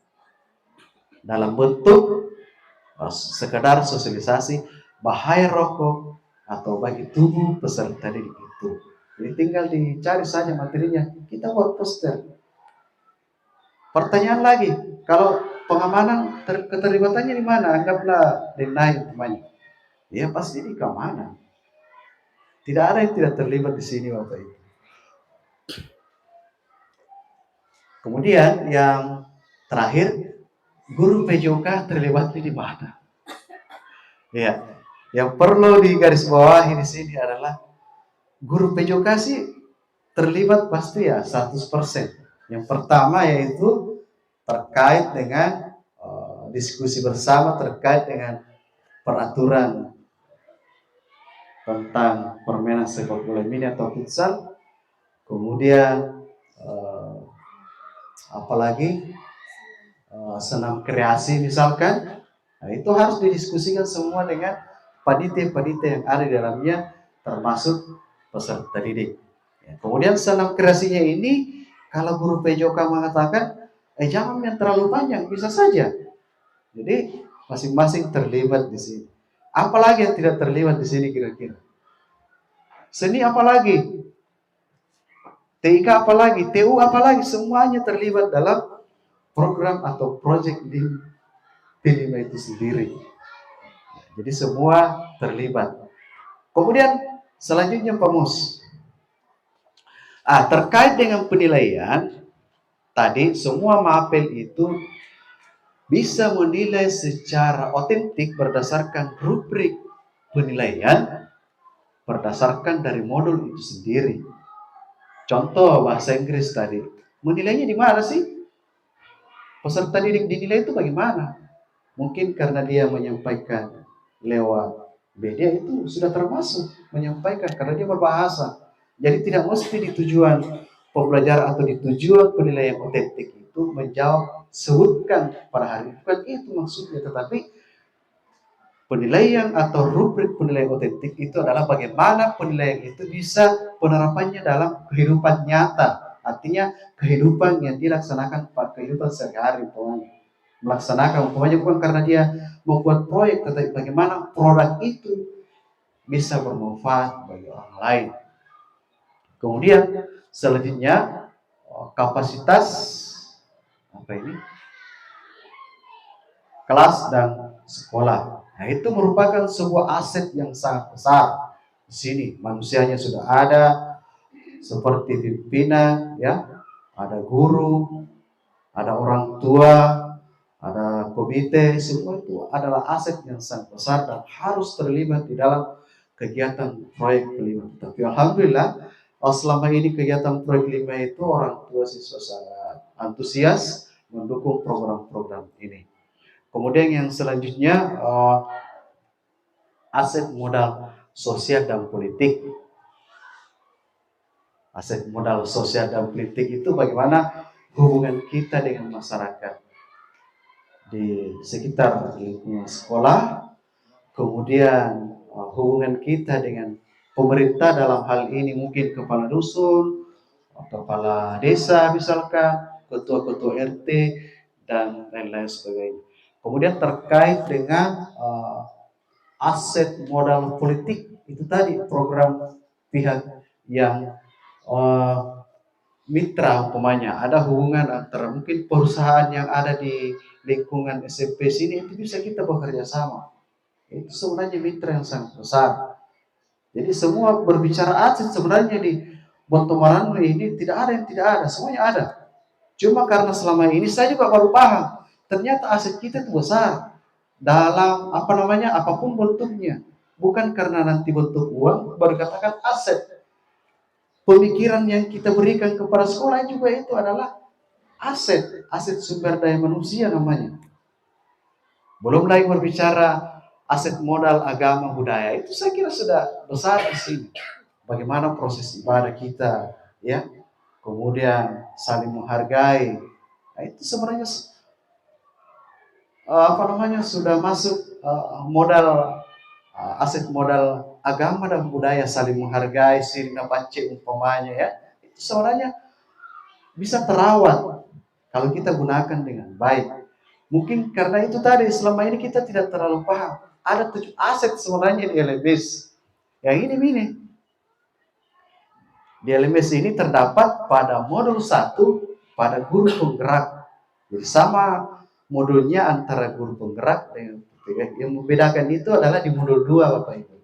dalam bentuk sekedar sosialisasi bahaya rokok atau bagi tubuh peserta didik itu. Jadi tinggal dicari saja materinya, kita buat poster. Pertanyaan lagi, kalau pengamanan keterlibatannya di mana? Anggaplah denai umpamanya. Ya pasti di keamanan. Tidak ada yang tidak terlibat di sini Bapak Ibu. Kemudian yang terakhir, guru PJOK terlibat di mana? Ya, yang perlu digarisbawahi di sini adalah guru PJOK sih terlibat pasti ya 100%. Yang pertama yaitu terkait dengan diskusi bersama terkait dengan peraturan tentang permainan sepak bola mini atau futsal. Kemudian apalagi senam kreasi misalkan. Nah, itu harus didiskusikan semua dengan panitia-panitia yang ada di dalamnya termasuk peserta didik. Ya, kemudian senam kreasinya ini kalau guru PJOK mengatakan jangan yang terlalu panjang, bisa saja. Jadi masing-masing terlibat di sini. Apalagi yang tidak terlibat di sini kira-kira? Seni apalagi? TIK apalagi? TU apalagi? Semuanya terlibat dalam program atau proyek di P5 itu sendiri. Jadi semua terlibat. Kemudian selanjutnya Pemus. Terkait dengan penilaian, tadi semua mapel itu bisa menilai secara otentik berdasarkan rubrik penilaian berdasarkan dari modul itu sendiri. Contoh bahasa Inggris tadi, menilainya di mana sih? Peserta didik dinilai itu bagaimana? Mungkin karena dia menyampaikan lewat media itu sudah termasuk menyampaikan karena dia berbahasa. Jadi tidak mesti di tujuan pembelajaran atau di tujuan penilaian otentik itu menjawab sebutkan pada hari itu. Bukan itu maksudnya, tetapi penilaian atau rubrik penilaian otentik itu adalah bagaimana penilaian itu bisa penerapannya dalam kehidupan nyata. Artinya kehidupan yang dilaksanakan pada kehidupan sehari-hari. Melaksanakan umpamanya bukan karena dia membuat proyek, tetapi bagaimana produk itu bisa bermanfaat bagi orang lain. Kemudian selanjutnya kapasitas kelas dan sekolah. Nah, itu merupakan sebuah aset yang sangat besar. Di sini manusianya sudah ada seperti pimpinan, ya, ada guru, ada orang tua, ada komite, semua itu adalah aset yang sangat besar dan harus terlibat di dalam kegiatan proyek kelima. Tapi alhamdulillah selama ini kegiatan Proyek 5 itu orang tua siswa sangat antusias mendukung program-program ini. Kemudian yang selanjutnya aset modal sosial dan politik. Aset modal sosial dan politik itu bagaimana hubungan kita dengan masyarakat di sekitar lingkungan sekolah, kemudian hubungan kita dengan pemerintah dalam hal ini mungkin kepala dusun, kepala desa misalkan, ketua-ketua RT, dan lain-lain sebagainya. Kemudian terkait dengan aset modal politik, itu tadi program pihak yang mitra umpamanya, ada hubungan antara mungkin perusahaan yang ada di lingkungan SMP sini, itu bisa kita bekerja sama. Itu sebenarnya mitra yang sangat besar. Jadi semua berbicara aset sebenarnya di Bontomarannu ini tidak ada yang tidak ada, semuanya ada. Cuma karena selama ini saya juga baru paham, ternyata aset kita itu besar dalam apapun bentuknya. Bukan karena nanti bentuk uang baru katakan aset. Pemikiran yang kita berikan kepada sekolah juga itu adalah aset sumber daya manusia namanya. Belum lagi berbicara aset modal agama budaya, itu saya kira sudah besar di sini. Bagaimana proses ibadah kita, ya, kemudian saling menghargai, nah, itu sebenarnya sudah masuk modal aset modal agama dan budaya, saling menghargai, sirina pance umpamanya, ya, itu sebenarnya bisa terawat kalau kita gunakan dengan baik. Mungkin karena itu tadi selama ini kita tidak terlalu paham. Ada 7 aset sebenarnya di LMS. Yang ini. Di LMS ini terdapat pada modul 1 pada guru penggerak. Jadi sama modulnya antara guru penggerak dengan yang membedakan itu adalah di modul 2 Bapak Ibu.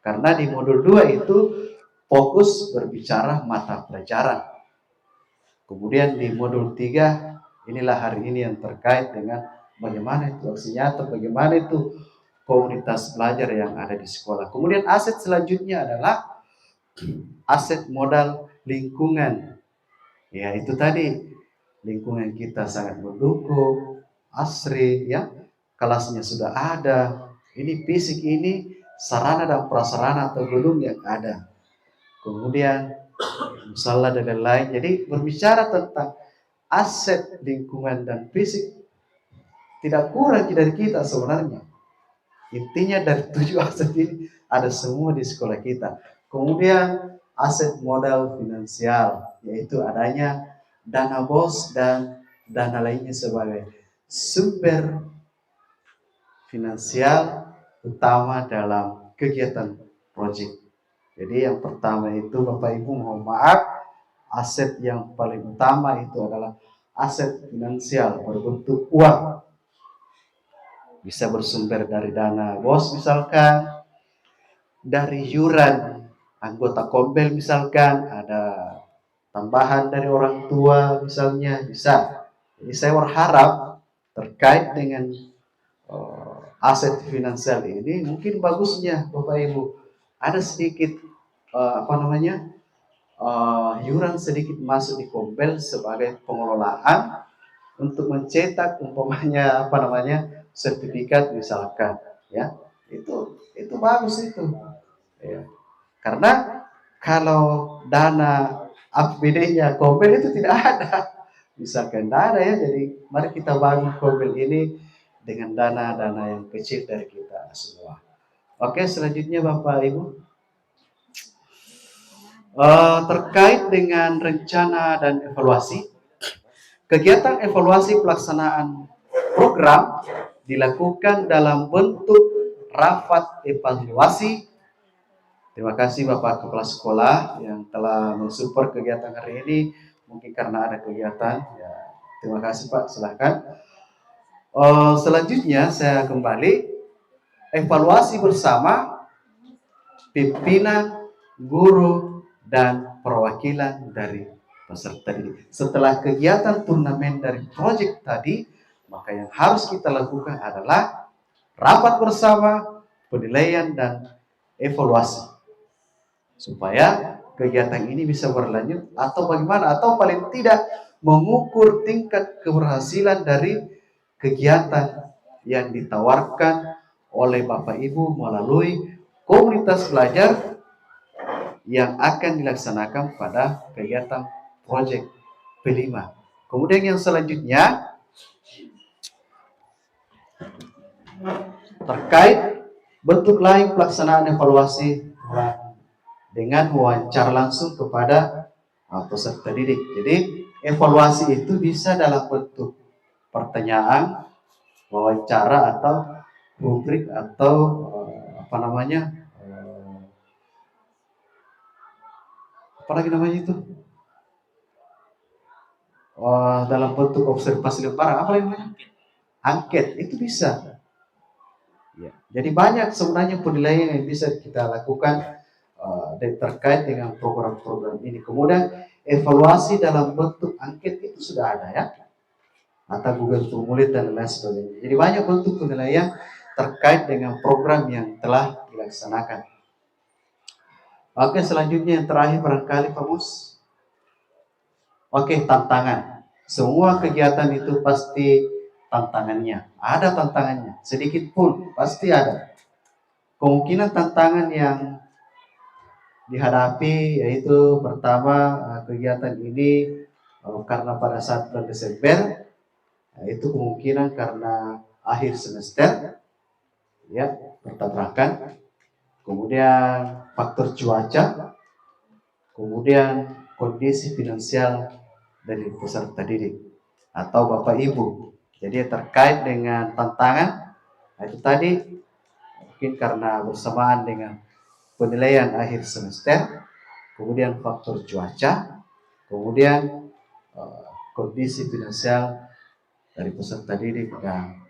Karena di modul 2 itu fokus berbicara mata pelajaran. Kemudian di modul 3 inilah hari ini yang terkait dengan bagaimana itu aksi nyata, bagaimana itu komunitas belajar yang ada di sekolah. Kemudian aset selanjutnya adalah aset modal lingkungan. Ya, itu tadi lingkungan kita sangat mendukung, asri, ya, kelasnya sudah ada. Ini fisik, ini sarana dan prasarana atau gedung yang ada. Kemudian musola dan lain-lain. Jadi berbicara tentang aset lingkungan dan fisik tidak kurang dari kita sebenarnya. Intinya dari 7 aset ini ada semua di sekolah kita. Kemudian aset modal finansial, yaitu adanya dana BOS dan dana lainnya sebagai sumber finansial utama dalam kegiatan proyek. Jadi yang pertama itu Bapak Ibu mohon maaf, aset yang paling utama itu adalah aset finansial berbentuk uang. Bisa bersumber dari dana BOS misalkan, dari yuran anggota Kombel misalkan, ada tambahan dari orang tua misalnya, bisa. Jadi saya berharap terkait dengan aset finansial ini mungkin bagusnya Bapak Ibu ada sedikit yuran sedikit masuk di Kombel sebagai pengelolaan untuk mencetak umpamanya sertifikat misalkan, ya, itu bagus itu, ya. Karena kalau dana APBD-nya Kombel itu tidak ada, misalkan tidak ada, ya. Jadi mari kita bangun Kombel ini dengan dana-dana yang kecil dari kita semua. Oke, selanjutnya Bapak Ibu, terkait dengan rencana dan evaluasi. Kegiatan evaluasi pelaksanaan program dilakukan dalam bentuk rapat evaluasi. Terima kasih Bapak Kepala Sekolah yang telah mensupport kegiatan hari ini. Mungkin karena ada kegiatan, ya, terima kasih Pak, silahkan. Selanjutnya saya kembali evaluasi bersama pimpinan, guru, dan perwakilan dari peserta didik. Setelah kegiatan turnamen dari proyek tadi, maka yang harus kita lakukan adalah rapat bersama, penilaian, dan evaluasi. Supaya kegiatan ini bisa berlanjut atau bagaimana, atau paling tidak mengukur tingkat keberhasilan dari kegiatan yang ditawarkan oleh Bapak Ibu melalui komunitas belajar yang akan dilaksanakan pada kegiatan proyek P5. Kemudian yang selanjutnya terkait bentuk lain pelaksanaan evaluasi dengan wawancara langsung kepada peserta didik. Jadi evaluasi itu bisa dalam bentuk pertanyaan, wawancara, atau rubrik, atau apa lagi namanya itu, dalam bentuk observasi lebaran, apa lagi namanya, angket, itu bisa. Ya. Jadi banyak sebenarnya penilaian yang bisa kita lakukan terkait dengan program-program ini. Kemudian evaluasi dalam bentuk angket itu sudah ada ya, atau Google Formulir dan lain sebagainya. Jadi banyak bentuk penilaian terkait dengan program yang telah dilaksanakan. Oke, selanjutnya yang terakhir barangkali Pak Mus. Oke, tantangan. Semua kegiatan itu pasti tantangannya. Ada tantangannya, sedikit pun pasti ada. Kemungkinan tantangan yang dihadapi yaitu pertama, kegiatan ini karena pada saat bulan Desember, itu kemungkinan karena akhir semester ya, bertabrakan. Kemudian faktor cuaca, kemudian kondisi finansial dari peserta didik atau Bapak Ibu. Jadi terkait dengan tantangan itu tadi, mungkin karena bersamaan dengan penilaian akhir semester, kemudian faktor cuaca, kemudian kondisi finansial dari peserta didik dan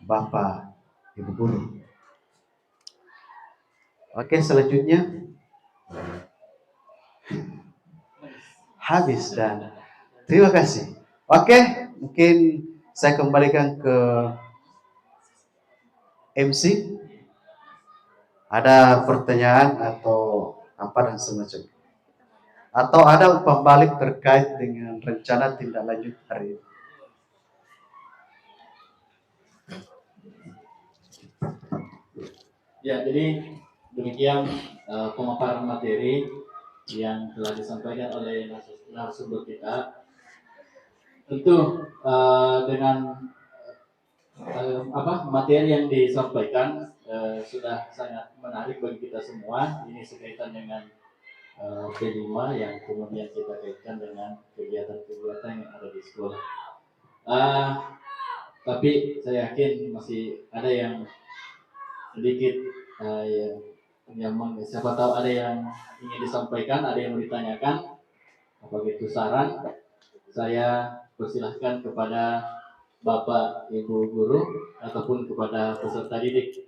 Bapak Ibu guru. Oke, selanjutnya habis dan terima kasih. Oke, mungkin saya kembalikan ke MC. Ada pertanyaan atau apa dan semacam, atau ada umpan balik terkait dengan rencana tindak lanjut hari ini. Ya, jadi demikian pemaparan materi yang telah disampaikan oleh narasumber kita. Tentu dengan materi yang disampaikan sudah sangat menarik bagi kita semua. Ini sekaitan dengan P5 yang kemudian kita kaitkan dengan kegiatan-kegiatan yang ada di sekolah. Tapi saya yakin masih ada yang sedikit yang siapa tahu ada yang ingin disampaikan, ada yang mau ditanyakan. Apa itu saran? Saya persilahkan kepada Bapak Ibu guru ataupun kepada peserta didik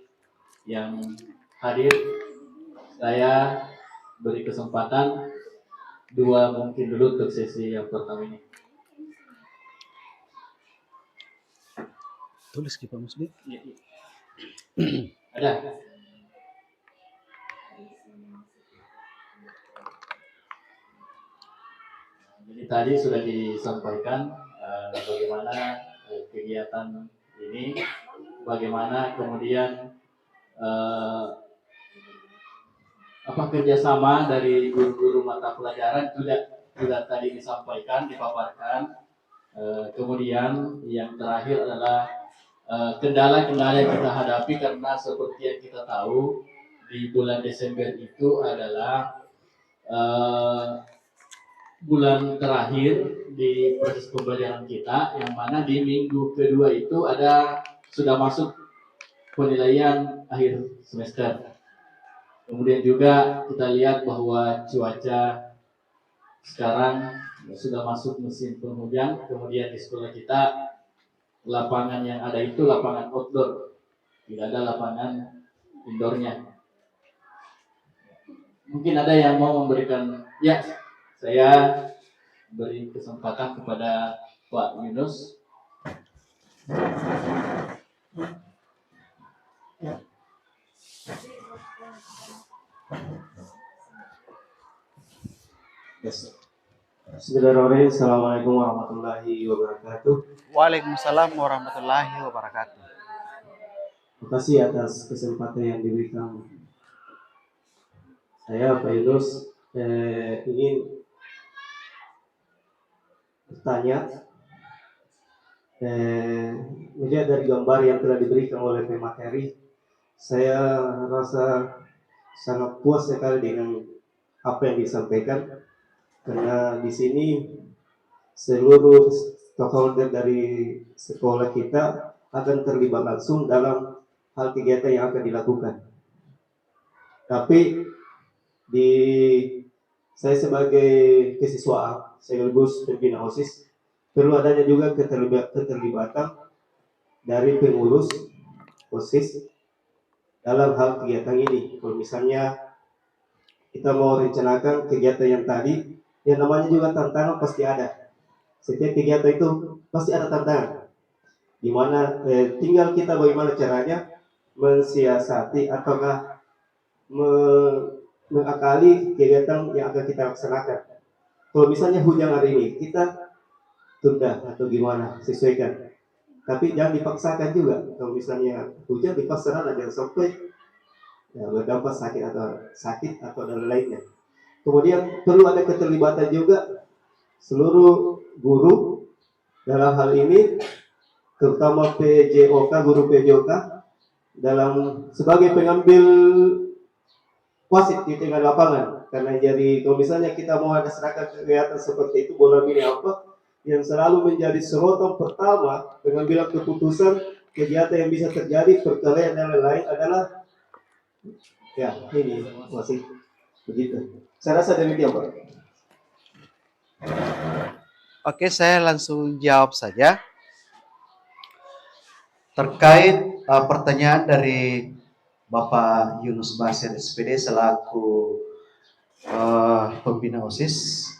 yang hadir. Saya beri kesempatan 2 mungkin dulu untuk sesi yang pertama ini. Tulis Pak Muslim. Ada. Jadi tadi sudah disampaikan bagaimana kegiatan ini, bagaimana kemudian kerjasama dari guru-guru mata pelajaran juga tadi disampaikan, dipaparkan. Kemudian yang terakhir adalah kendala-kendala yang kita hadapi, karena seperti yang kita tahu di bulan Desember itu adalah bulan terakhir di proses pembelajaran kita, yang mana di minggu kedua itu sudah masuk penilaian akhir semester. Kemudian juga kita lihat bahwa cuaca sekarang sudah masuk musim penghujan. Kemudian di sekolah kita lapangan yang ada itu lapangan outdoor, tidak ada lapangan indoornya. Mungkin ada yang mau memberikan, ya saya beri kesempatan kepada Pak Yunus. Bismillahirrahmanirrahim. Assalamualaikum warahmatullahi wabarakatuh. Waalaikumsalam warahmatullahi wabarakatuh. Terima kasih atas kesempatan yang diberikan. Saya Pak Yunus ingin bertanya, melihat dari gambar yang telah diberikan oleh pemateri, saya rasa sangat puas sekali dengan apa yang disampaikan, karena di sini seluruh stakeholder dari sekolah kita akan terlibat langsung dalam hal kegiatan yang akan dilakukan. Tapi saya sebagai kesiswaan sekaligus pembina OSIS, perlu adanya juga keterlibatan dari pengurus OSIS dalam hal kegiatan ini. Kalau misalnya kita mau rencanakan kegiatan yang tadi, yang namanya juga tantangan pasti ada. Setiap kegiatan itu pasti ada tantangan, di mana tinggal kita bagaimana caranya mensiasati ataukah mengakali kegiatan yang akan kita laksanakan. Kalau misalnya hujan hari ini, kita tunda atau gimana, sesuaikan. Tapi jangan dipaksakan juga. Kalau misalnya hujan dipaksakan aja sampai berdampak sakit atau dan lainnya. Kemudian perlu ada keterlibatan juga seluruh guru dalam hal ini, terutama PJOK, guru PJOK dalam sebagai pengambil wasit di tengah lapangan. Karena jadi kalau misalnya kita mau ada serangkaian kegiatan seperti itu, bola mini apa yang selalu menjadi sorotan pertama pengambilan keputusan kegiatan yang bisa terjadi perkelahian dan lain-lain adalah ya ini wasit. Begitu. Saya rasa demikian, Pak. Oke, saya langsung jawab saja. Terkait pertanyaan dari Bapak Yunus Basir SPD selaku pembina OSIS,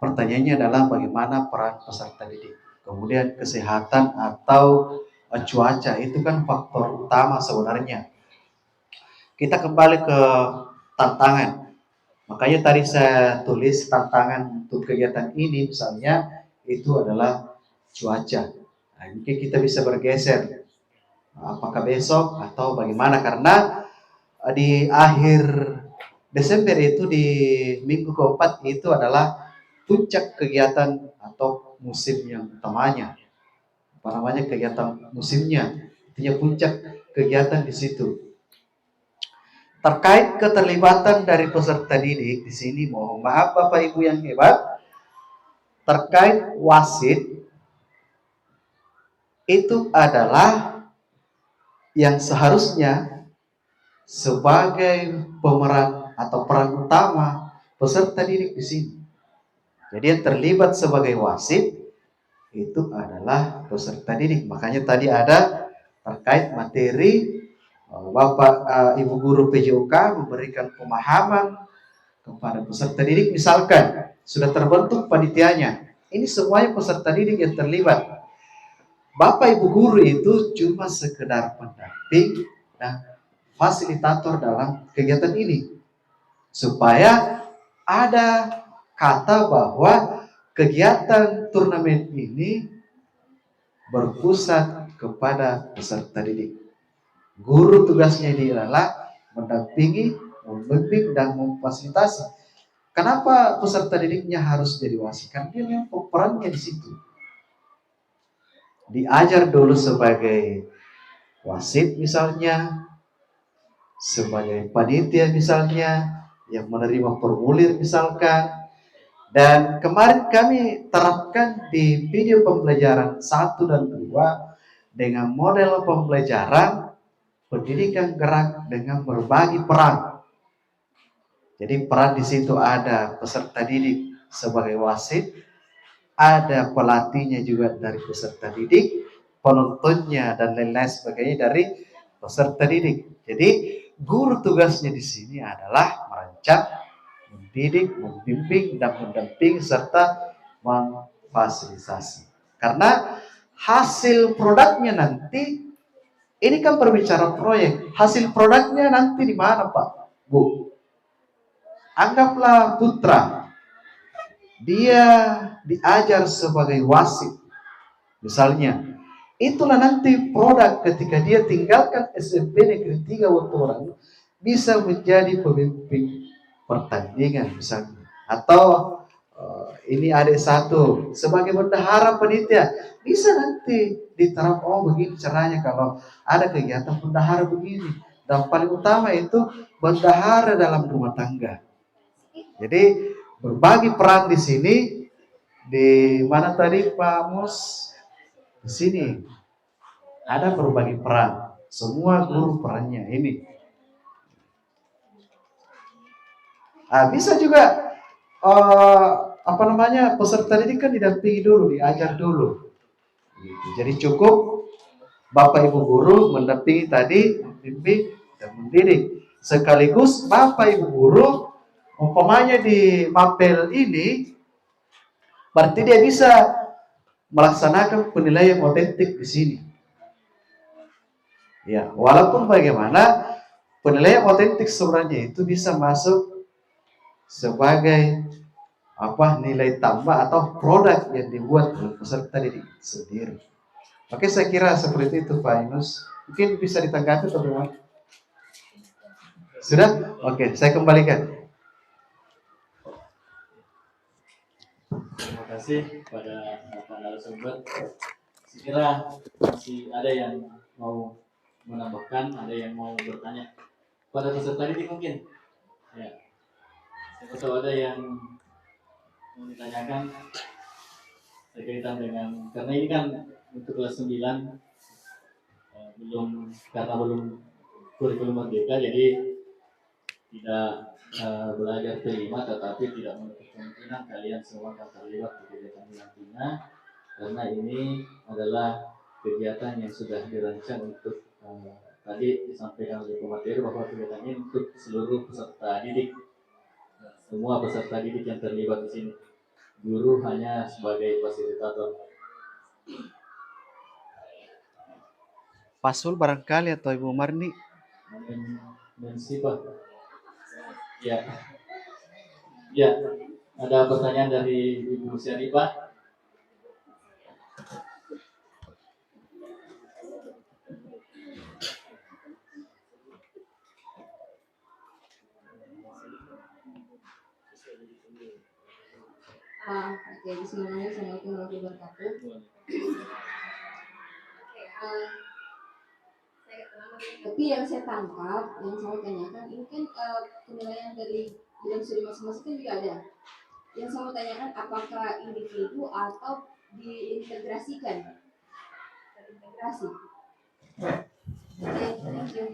pertanyaannya adalah bagaimana peran peserta didik. Kemudian kesehatan atau cuaca itu kan faktor utama sebenarnya. Kita kembali ke tantangan. Makanya tadi saya tulis tantangan untuk kegiatan ini misalnya itu adalah cuaca. Nah, mungkin kita bisa bergeser. Apakah besok atau bagaimana? Karena di akhir Desember itu di minggu keempat itu adalah puncak kegiatan atau musim yang utamanya. Apa namanya kegiatan musimnya? Artinya puncak kegiatan di situ. Terkait keterlibatan dari peserta didik di sini, mohon maaf Bapak Ibu yang hebat, terkait wasit itu adalah yang seharusnya sebagai pemeran atau peran utama peserta didik di sini. Jadi yang terlibat sebagai wasit itu adalah peserta didik. Makanya tadi ada terkait materi Bapak Ibu Guru PJOK memberikan pemahaman kepada peserta didik, misalkan sudah terbentuk panitianya. Ini semuanya peserta didik yang terlibat. Bapak Ibu Guru itu cuma sekedar pendamping dan fasilitator dalam kegiatan ini. Supaya ada kata bahwa kegiatan turnamen ini berpusat kepada peserta didik. Guru tugasnya ini adalah mendampingi, membimbing, dan memfasilitasi. Kenapa peserta didiknya harus jadi wasit? Karena dia memang perannya di situ. Diajar dulu sebagai wasit misalnya, sebagai panitia misalnya, yang menerima formulir misalkan. Dan kemarin kami terapkan di video pembelajaran 1 dan 2 dengan model pembelajaran pendidikan gerak dengan berbagi peran. Jadi peran di situ ada peserta didik sebagai wasit, ada pelatihnya juga dari peserta didik, penontonnya dan lain-lain sebagainya dari peserta didik. Jadi guru tugasnya di sini adalah merancang, mendidik, membimbing, dan mendampingi serta memfasilitasi. Karena hasil produknya nanti, ini kan berbicara proyek, hasil produknya nanti di mana Pak, Bu? Anggaplah putra, dia diajar sebagai wasit, misalnya, itulah nanti produk ketika dia tinggalkan SMP Negeri 3 Wonosobo bisa menjadi pemimpin pertandingan misalnya. Atau ini adik satu sebagai bendahara panitia, bisa nanti diterap, oh begini caranya kalau ada kegiatan bendahara begini. Dan paling utama itu bendahara dalam rumah tangga. Jadi berbagi peran di sini, di mana tadi Pak Mus, di sini ada berbagi peran, semua guru perannya ini. Bisa juga peserta didik kan didampingi dulu, diajar dulu. Gitu. Jadi cukup Bapak Ibu guru mendampingi tadi, membimbing dan mendidik. Sekaligus Bapak Ibu guru, umpamanya di mapel ini, berarti dia bisa melaksanakan penilaian otentik di sini. Ya, walaupun bagaimana penilaian otentik sebenarnya itu bisa masuk sebagai nilai tambah atau produk yang dibuat oleh peserta didik sendiri. Oke, saya kira seperti itu Pak Yunus. Mungkin bisa ditanggapi teman-teman. Sudah? Oke, saya kembalikan. Terima kasih pada Bapak narasumber. Sekira masih ada yang mau menambahkan, ada yang mau bertanya pada peserta didik mungkin. Ya, siapa tahu ada yang mau ditanyakan berkaitan dengan, karena ini kan untuk kelas 9 belum kurikulum merdeka, jadi tidak belajar terima, tetapi tidak menutup kemungkinan kalian semua akan terlibat di kegiatan nantinya, karena ini adalah kegiatan yang sudah dirancang untuk tadi disampaikan oleh pemateri bahwa kegiatan ini untuk seluruh peserta didik, semua peserta didik yang terlibat di sini. Guru hanya sebagai fasilitator. Pak Sul barangkali atau Ibu Marni. Mensipah. Ya. Ya, ada pertanyaan dari Ibu Syarifah. Oke, bismillahirrahmanirrahim. Assalamualaikum warahmatullahi wabarakatuh. Tapi yang saya tangkap, yang saya tanyakan, ini kan penilaian dari bidang studi masing-masing kan juga ada. Yang saya mau tanyakan, apakah individu atau diintegrasikan? Terintegrasi. Oke, thank you.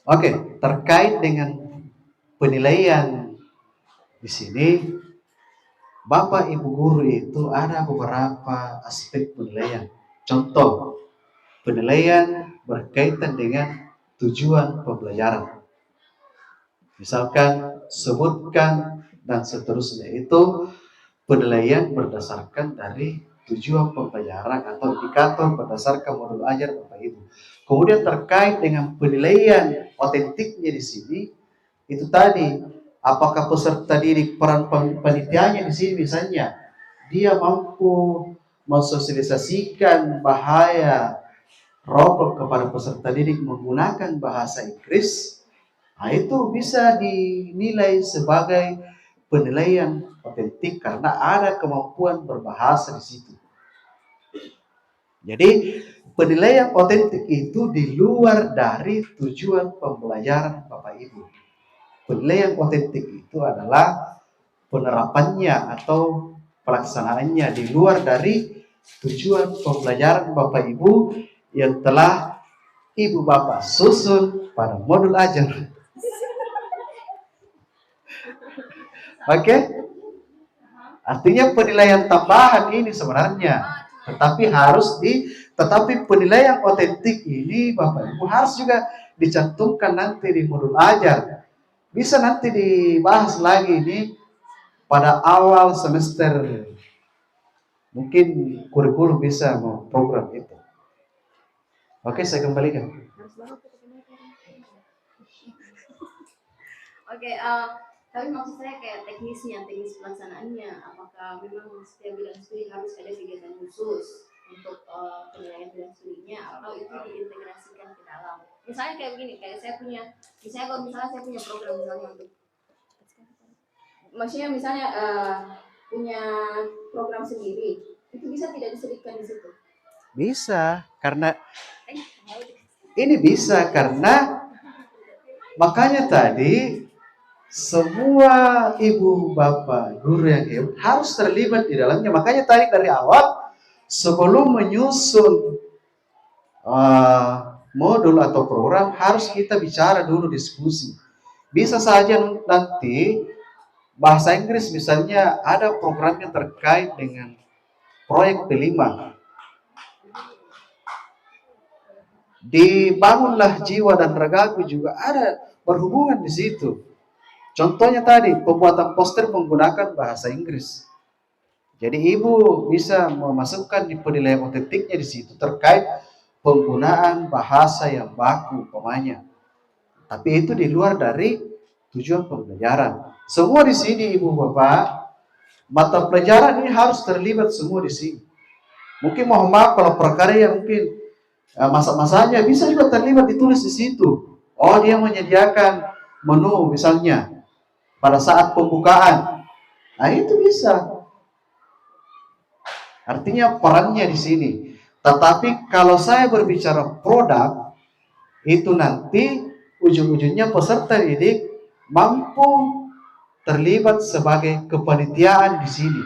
Oke, terkait dengan penilaian di sini, Bapak Ibu guru itu ada beberapa aspek penilaian. Contoh, penilaian berkaitan dengan tujuan pembelajaran. Misalkan, sebutkan, dan seterusnya. Itu penilaian berdasarkan dari tujuan pembelajaran atau indikator berdasarkan modul ajar Bapak Ibu. Kemudian terkait dengan penilaian otentiknya di sini, itu tadi, apakah peserta didik peran panitianya di sini misalnya dia mampu mensosialisasikan bahaya rokok kepada peserta didik menggunakan bahasa Inggris, nah itu bisa dinilai sebagai penilaian otentik karena ada kemampuan berbahasa di situ. Jadi penilaian otentik itu di luar dari tujuan pembelajaran Bapak Ibu. Penilaian otentik itu adalah penerapannya atau pelaksanaannya di luar dari tujuan pembelajaran Bapak Ibu yang telah Ibu Bapak susun pada modul ajar. Oke? Artinya penilaian tambahan ini sebenarnya, tetapi penilaian otentik ini Bapak Ibu harus juga dicantumkan nanti di modul ajar. Bisa nanti dibahas lagi ini pada awal semester. Mungkin kurikulum bisa program itu. Oke, saya kembalikan. Oke, tapi maksud saya kayak teknis pelaksanaannya, apakah memang setiap bidang studi harus ada kegiatan khusus untuk penilaian bidang studinya, atau itu diintegrasikan ke dalam? Misalnya kayak begini, kayak misalnya kalau misalnya saya punya program misalnya untuk, maksudnya misalnya punya program sendiri, itu bisa tidak diselipkan di situ? Bisa, karena ini bisa karena makanya tadi semua ibu bapak guru yang hebat harus terlibat di dalamnya. Makanya tadi dari awal sebelum menyusun modul atau program harus kita bicara dulu, diskusi. Bisa saja nanti bahasa Inggris misalnya ada programnya terkait dengan proyek P5. Dibangunlah jiwa dan ragaku juga ada berhubungan di situ. Contohnya tadi pembuatan poster menggunakan bahasa Inggris. Jadi ibu bisa memasukkan di penilaian otentiknya di situ terkait penggunaan bahasa yang baku umpamanya. Tapi itu di luar dari tujuan pembelajaran. Semua di sini ibu bapak, mata pelajaran ini harus terlibat semua di sini. Mungkin mohon maaf kalau perkara yang mungkin masa-masanya bisa juga terlibat ditulis di situ. Oh, dia menyediakan menu misalnya pada saat pembukaan. Nah, itu bisa. Artinya perannya di sini. Tetapi kalau saya berbicara produk, itu nanti ujung-ujungnya peserta didik mampu terlibat sebagai kepanitiaan di sini.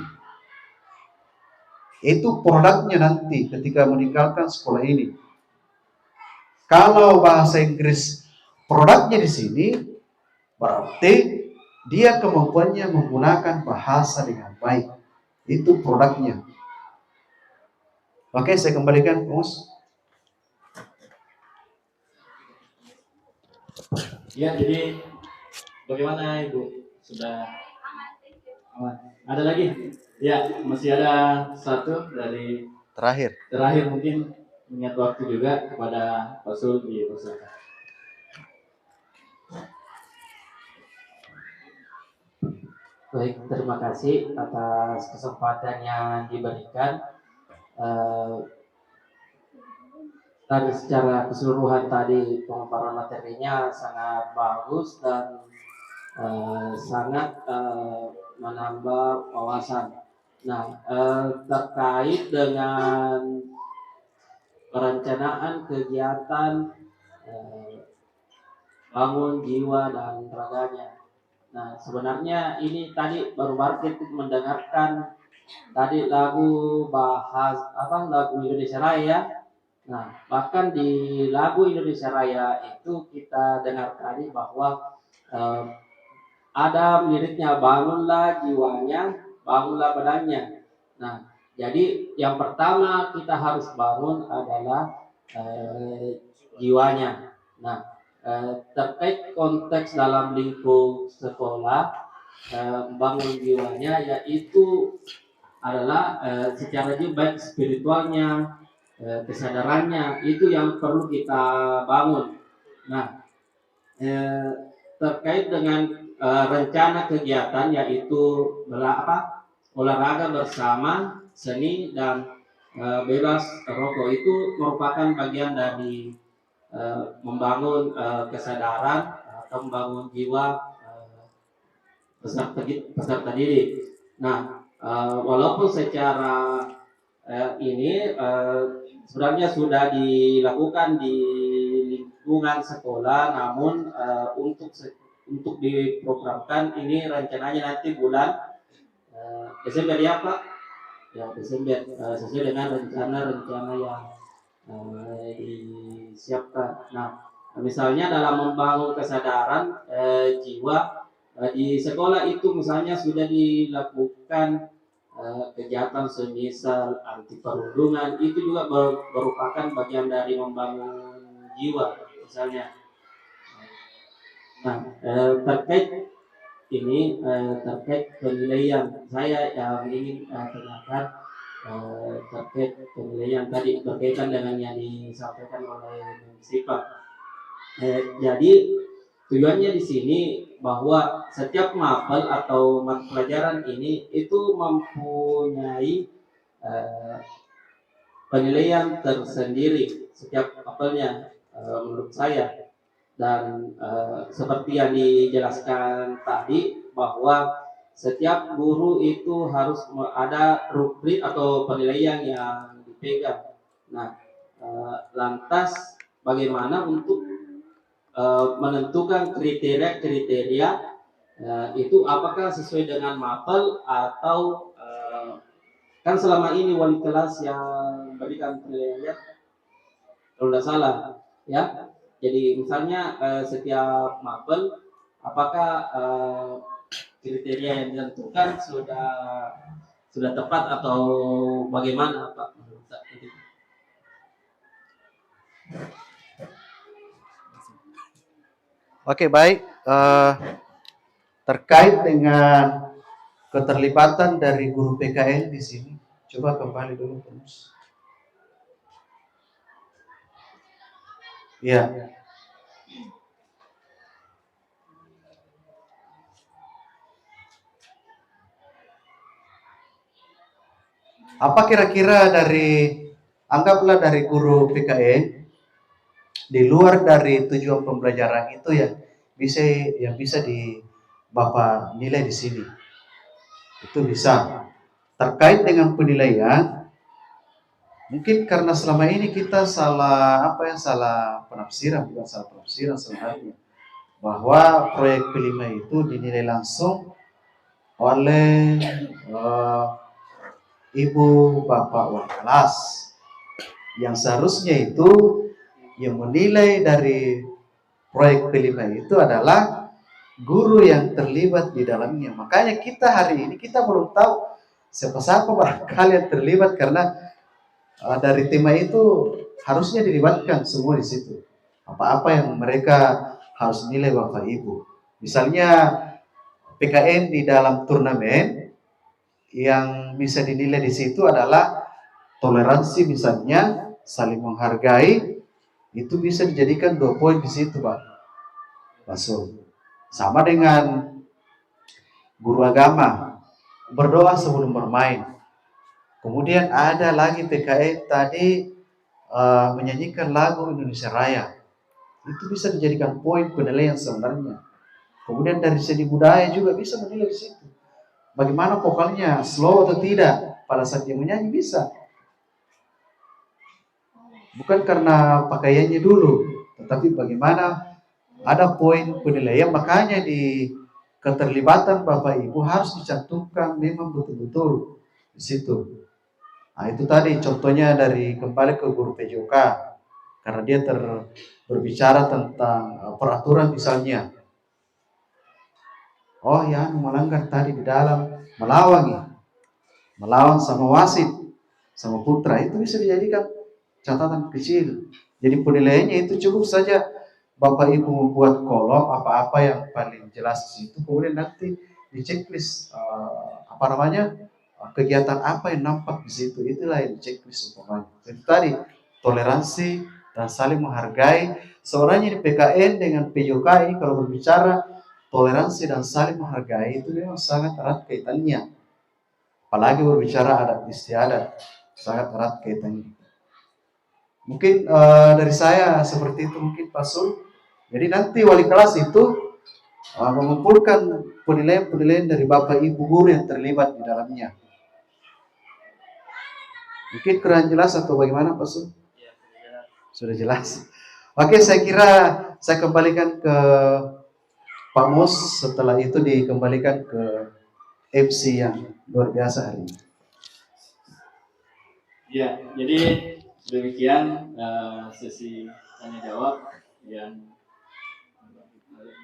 Itu produknya nanti ketika meninggalkan sekolah ini. Kalau bahasa Inggris produknya di sini, berarti dia kemampuannya menggunakan bahasa dengan baik. Itu produknya. Oke, saya kembalikan, Mus. Ya, jadi bagaimana Ibu? Sudah aman? Ada lagi? Ya, masih ada satu dari terakhir mungkin mengingat waktu juga kepada Pak Sul di Pusaka. Baik, terima kasih atas kesempatan yang diberikan. Dan secara keseluruhan tadi pemaparan materinya sangat bagus dan sangat menambah wawasan. Nah, terkait dengan perencanaan kegiatan bangun jiwa dan raganya. Nah, sebenarnya ini tadi baru kita mendengarkan tadi lagu Indonesia Raya. Nah, bahkan di lagu Indonesia Raya itu kita dengar tadi bahwa ada liriknya, bangunlah jiwanya, bangunlah badannya. Nah, jadi yang pertama kita harus bangun adalah jiwanya. Nah, terkait konteks dalam lingkup sekolah, bangun jiwanya yaitu adalah secara baik spiritualnya, kesadarannya itu yang perlu kita bangun. Nah, terkait dengan rencana kegiatan yaitu olahraga bersama, seni dan bebas rokok itu merupakan bagian dari membangun kesadaran atau membangun jiwa peserta didik. Nah, walaupun secara ini sebenarnya sudah dilakukan di lingkungan sekolah, namun untuk diprogramkan ini rencananya nanti bulan Desember ya Pak? Ya Desember, sesuai dengan rencana yang disiapkan. Nah, misalnya dalam membangun kesadaran jiwa di sekolah itu misalnya sudah dilakukan kegiatan semisal anti perundungan, itu juga merupakan bagian dari membangun jiwa misalnya. Nah, terkait ini terkait penilaian, saya yang ingin tanyakan terkait penilaian tadi berkaitan dengan yang disampaikan oleh Sipa. Jadi tujuannya di sini bahwa setiap mapel atau mata pelajaran ini itu mempunyai eh, penilaian tersendiri setiap mapelnya, menurut saya. Dan seperti yang dijelaskan tadi bahwa setiap guru itu harus ada rubrik atau penilaian yang dipegang. Nah, lantas bagaimana untuk menentukan kriteria-kriteria itu apakah sesuai dengan mapel atau kan selama ini wali kelas yang berikan penilaian kalau tidak salah ya. Jadi misalnya setiap mapel apakah kriteria yang ditentukan sudah tepat atau bagaimana Pak? Oke, baik. Terkait dengan keterlibatan dari guru PKN di sini, coba kembali dulu terus. Ya. Apa kira-kira anggaplah dari guru PKN di luar dari tujuan pembelajaran itu yang bisa di Bapak nilai di sini. Itu bisa. Terkait dengan penilaian, mungkin karena selama ini kita salah penafsiran, bukan salah penafsiran sebenarnya. Bahwa proyek P5 itu dinilai langsung oleh ibu bapak wali kelas. Yang seharusnya itu yang menilai dari proyek P5 itu adalah guru yang terlibat di dalamnya. Makanya kita hari ini kita belum tahu siapa-siapa barangkali yang terlibat karena dari tema itu harusnya dilibatkan semua di situ. Apa-apa yang mereka harus nilai Bapak Ibu. Misalnya PKN di dalam turnamen yang bisa dinilai di situ adalah toleransi misalnya, saling menghargai, itu bisa dijadikan 2 poin di situ, Pak. Masuk. Sama dengan guru agama, berdoa sebelum bermain. Kemudian ada lagi PKN tadi menyanyikan lagu Indonesia Raya. Itu bisa dijadikan poin penilaian sebenarnya. Kemudian dari segi budaya juga bisa menilai di situ. Bagaimana vokalnya, slow atau tidak pada saat dia menyanyi bisa. Bukan karena pakaiannya dulu, tetapi bagaimana ada poin penilaian. Makanya di keterlibatan Bapak Ibu harus dicantumkan memang betul-betul di situ. Nah itu tadi contohnya dari kembali ke guru PJOK karena dia berbicara tentang peraturan misalnya. Oh ya, melanggar tadi di dalam melawan sama wasit sama putra, itu bisa dijadikan catatan kecil. Jadi penilaiannya itu cukup saja Bapak Ibu membuat kolom apa-apa yang paling jelas di situ, kemudian nanti di checklist kegiatan apa yang nampak di situ, itulah yang checklist umpamanya. Jadi tadi toleransi dan saling menghargai. Seorangnya di PKN dengan PJOK ini kalau berbicara toleransi dan saling menghargai itu memang sangat erat kaitannya. Apalagi berbicara adat istiadat, sangat erat kaitannya. Mungkin dari saya seperti itu mungkin Pak Sul. Jadi nanti wali kelas itu mengumpulkan penilaian-penilaian dari Bapak Ibu guru yang terlibat di dalamnya. Mungkin kurang jelas atau bagaimana Pak Sul? Sudah jelas. Oke, saya kira saya kembalikan ke Pak Mus, setelah itu dikembalikan ke MC yang luar biasa hari ini. Ya, jadi demikian sesi tanya jawab yang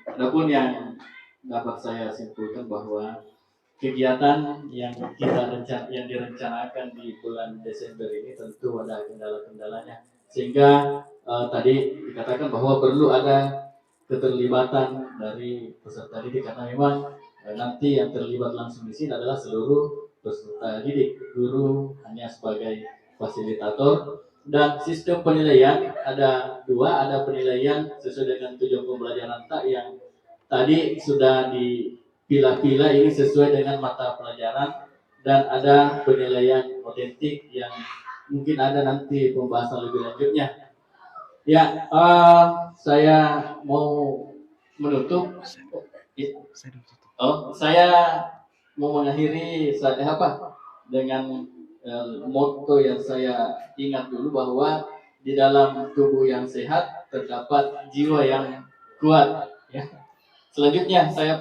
adapun yang dapat saya simpulkan bahwa kegiatan yang direncanakan di bulan Desember ini tentu ada kendala-kendalanya, sehingga tadi dikatakan bahwa perlu ada keterlibatan dari peserta didik karena memang nanti yang terlibat langsung di sini adalah seluruh peserta didik, guru hanya sebagai fasilitator. Dan sistem penilaian ada 2, ada penilaian sesuai dengan tujuan pembelajaran yang tadi sudah dipilah-pilah ini sesuai dengan mata pelajaran dan ada penilaian otentik yang mungkin ada nanti pembahasan lebih lanjutnya. Ya, saya mau menutup. Saya mau mengakhiri dengan motto yang saya ingat dulu, bahwa di dalam tubuh yang sehat terdapat jiwa yang kuat. Ya. Selanjutnya saya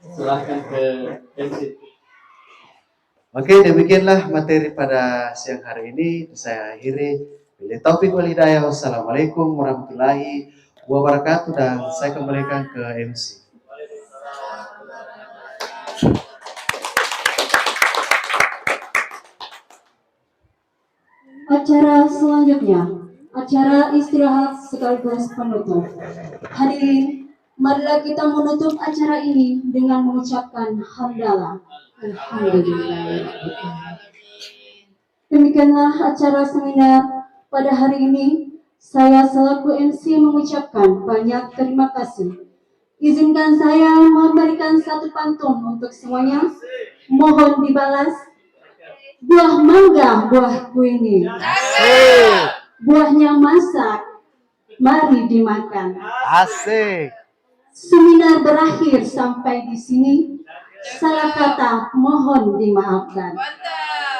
serahkan ke MC. Oke, demikianlah materi pada siang hari ini. Saya akhiri. Bila taufik wal hidayah. Wassalamualaikum warahmatullahi wabarakatuh. Dan saya kembalikan ke MC. Acara selanjutnya, acara istirahat sekaligus penutup. Hadirin, marilah kita menutup acara ini dengan mengucapkan hamdalah. Alhamdulillah. Demikianlah acara seminar pada hari ini. Saya selaku MC mengucapkan banyak terima kasih. Izinkan saya memberikan satu pantun untuk semuanya. Mohon dibalas. Buah mangga, buahku ini. Buahnya masak, mari dimakan. Asik. Seminar berakhir sampai di sini. Salah kata mohon dimaafkan.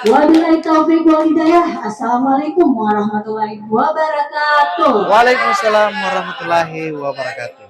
Wabillahi taufiq wal hidayah. Assalamualaikum warahmatullahi wabarakatuh. Waalaikumsalam warahmatullahi wabarakatuh.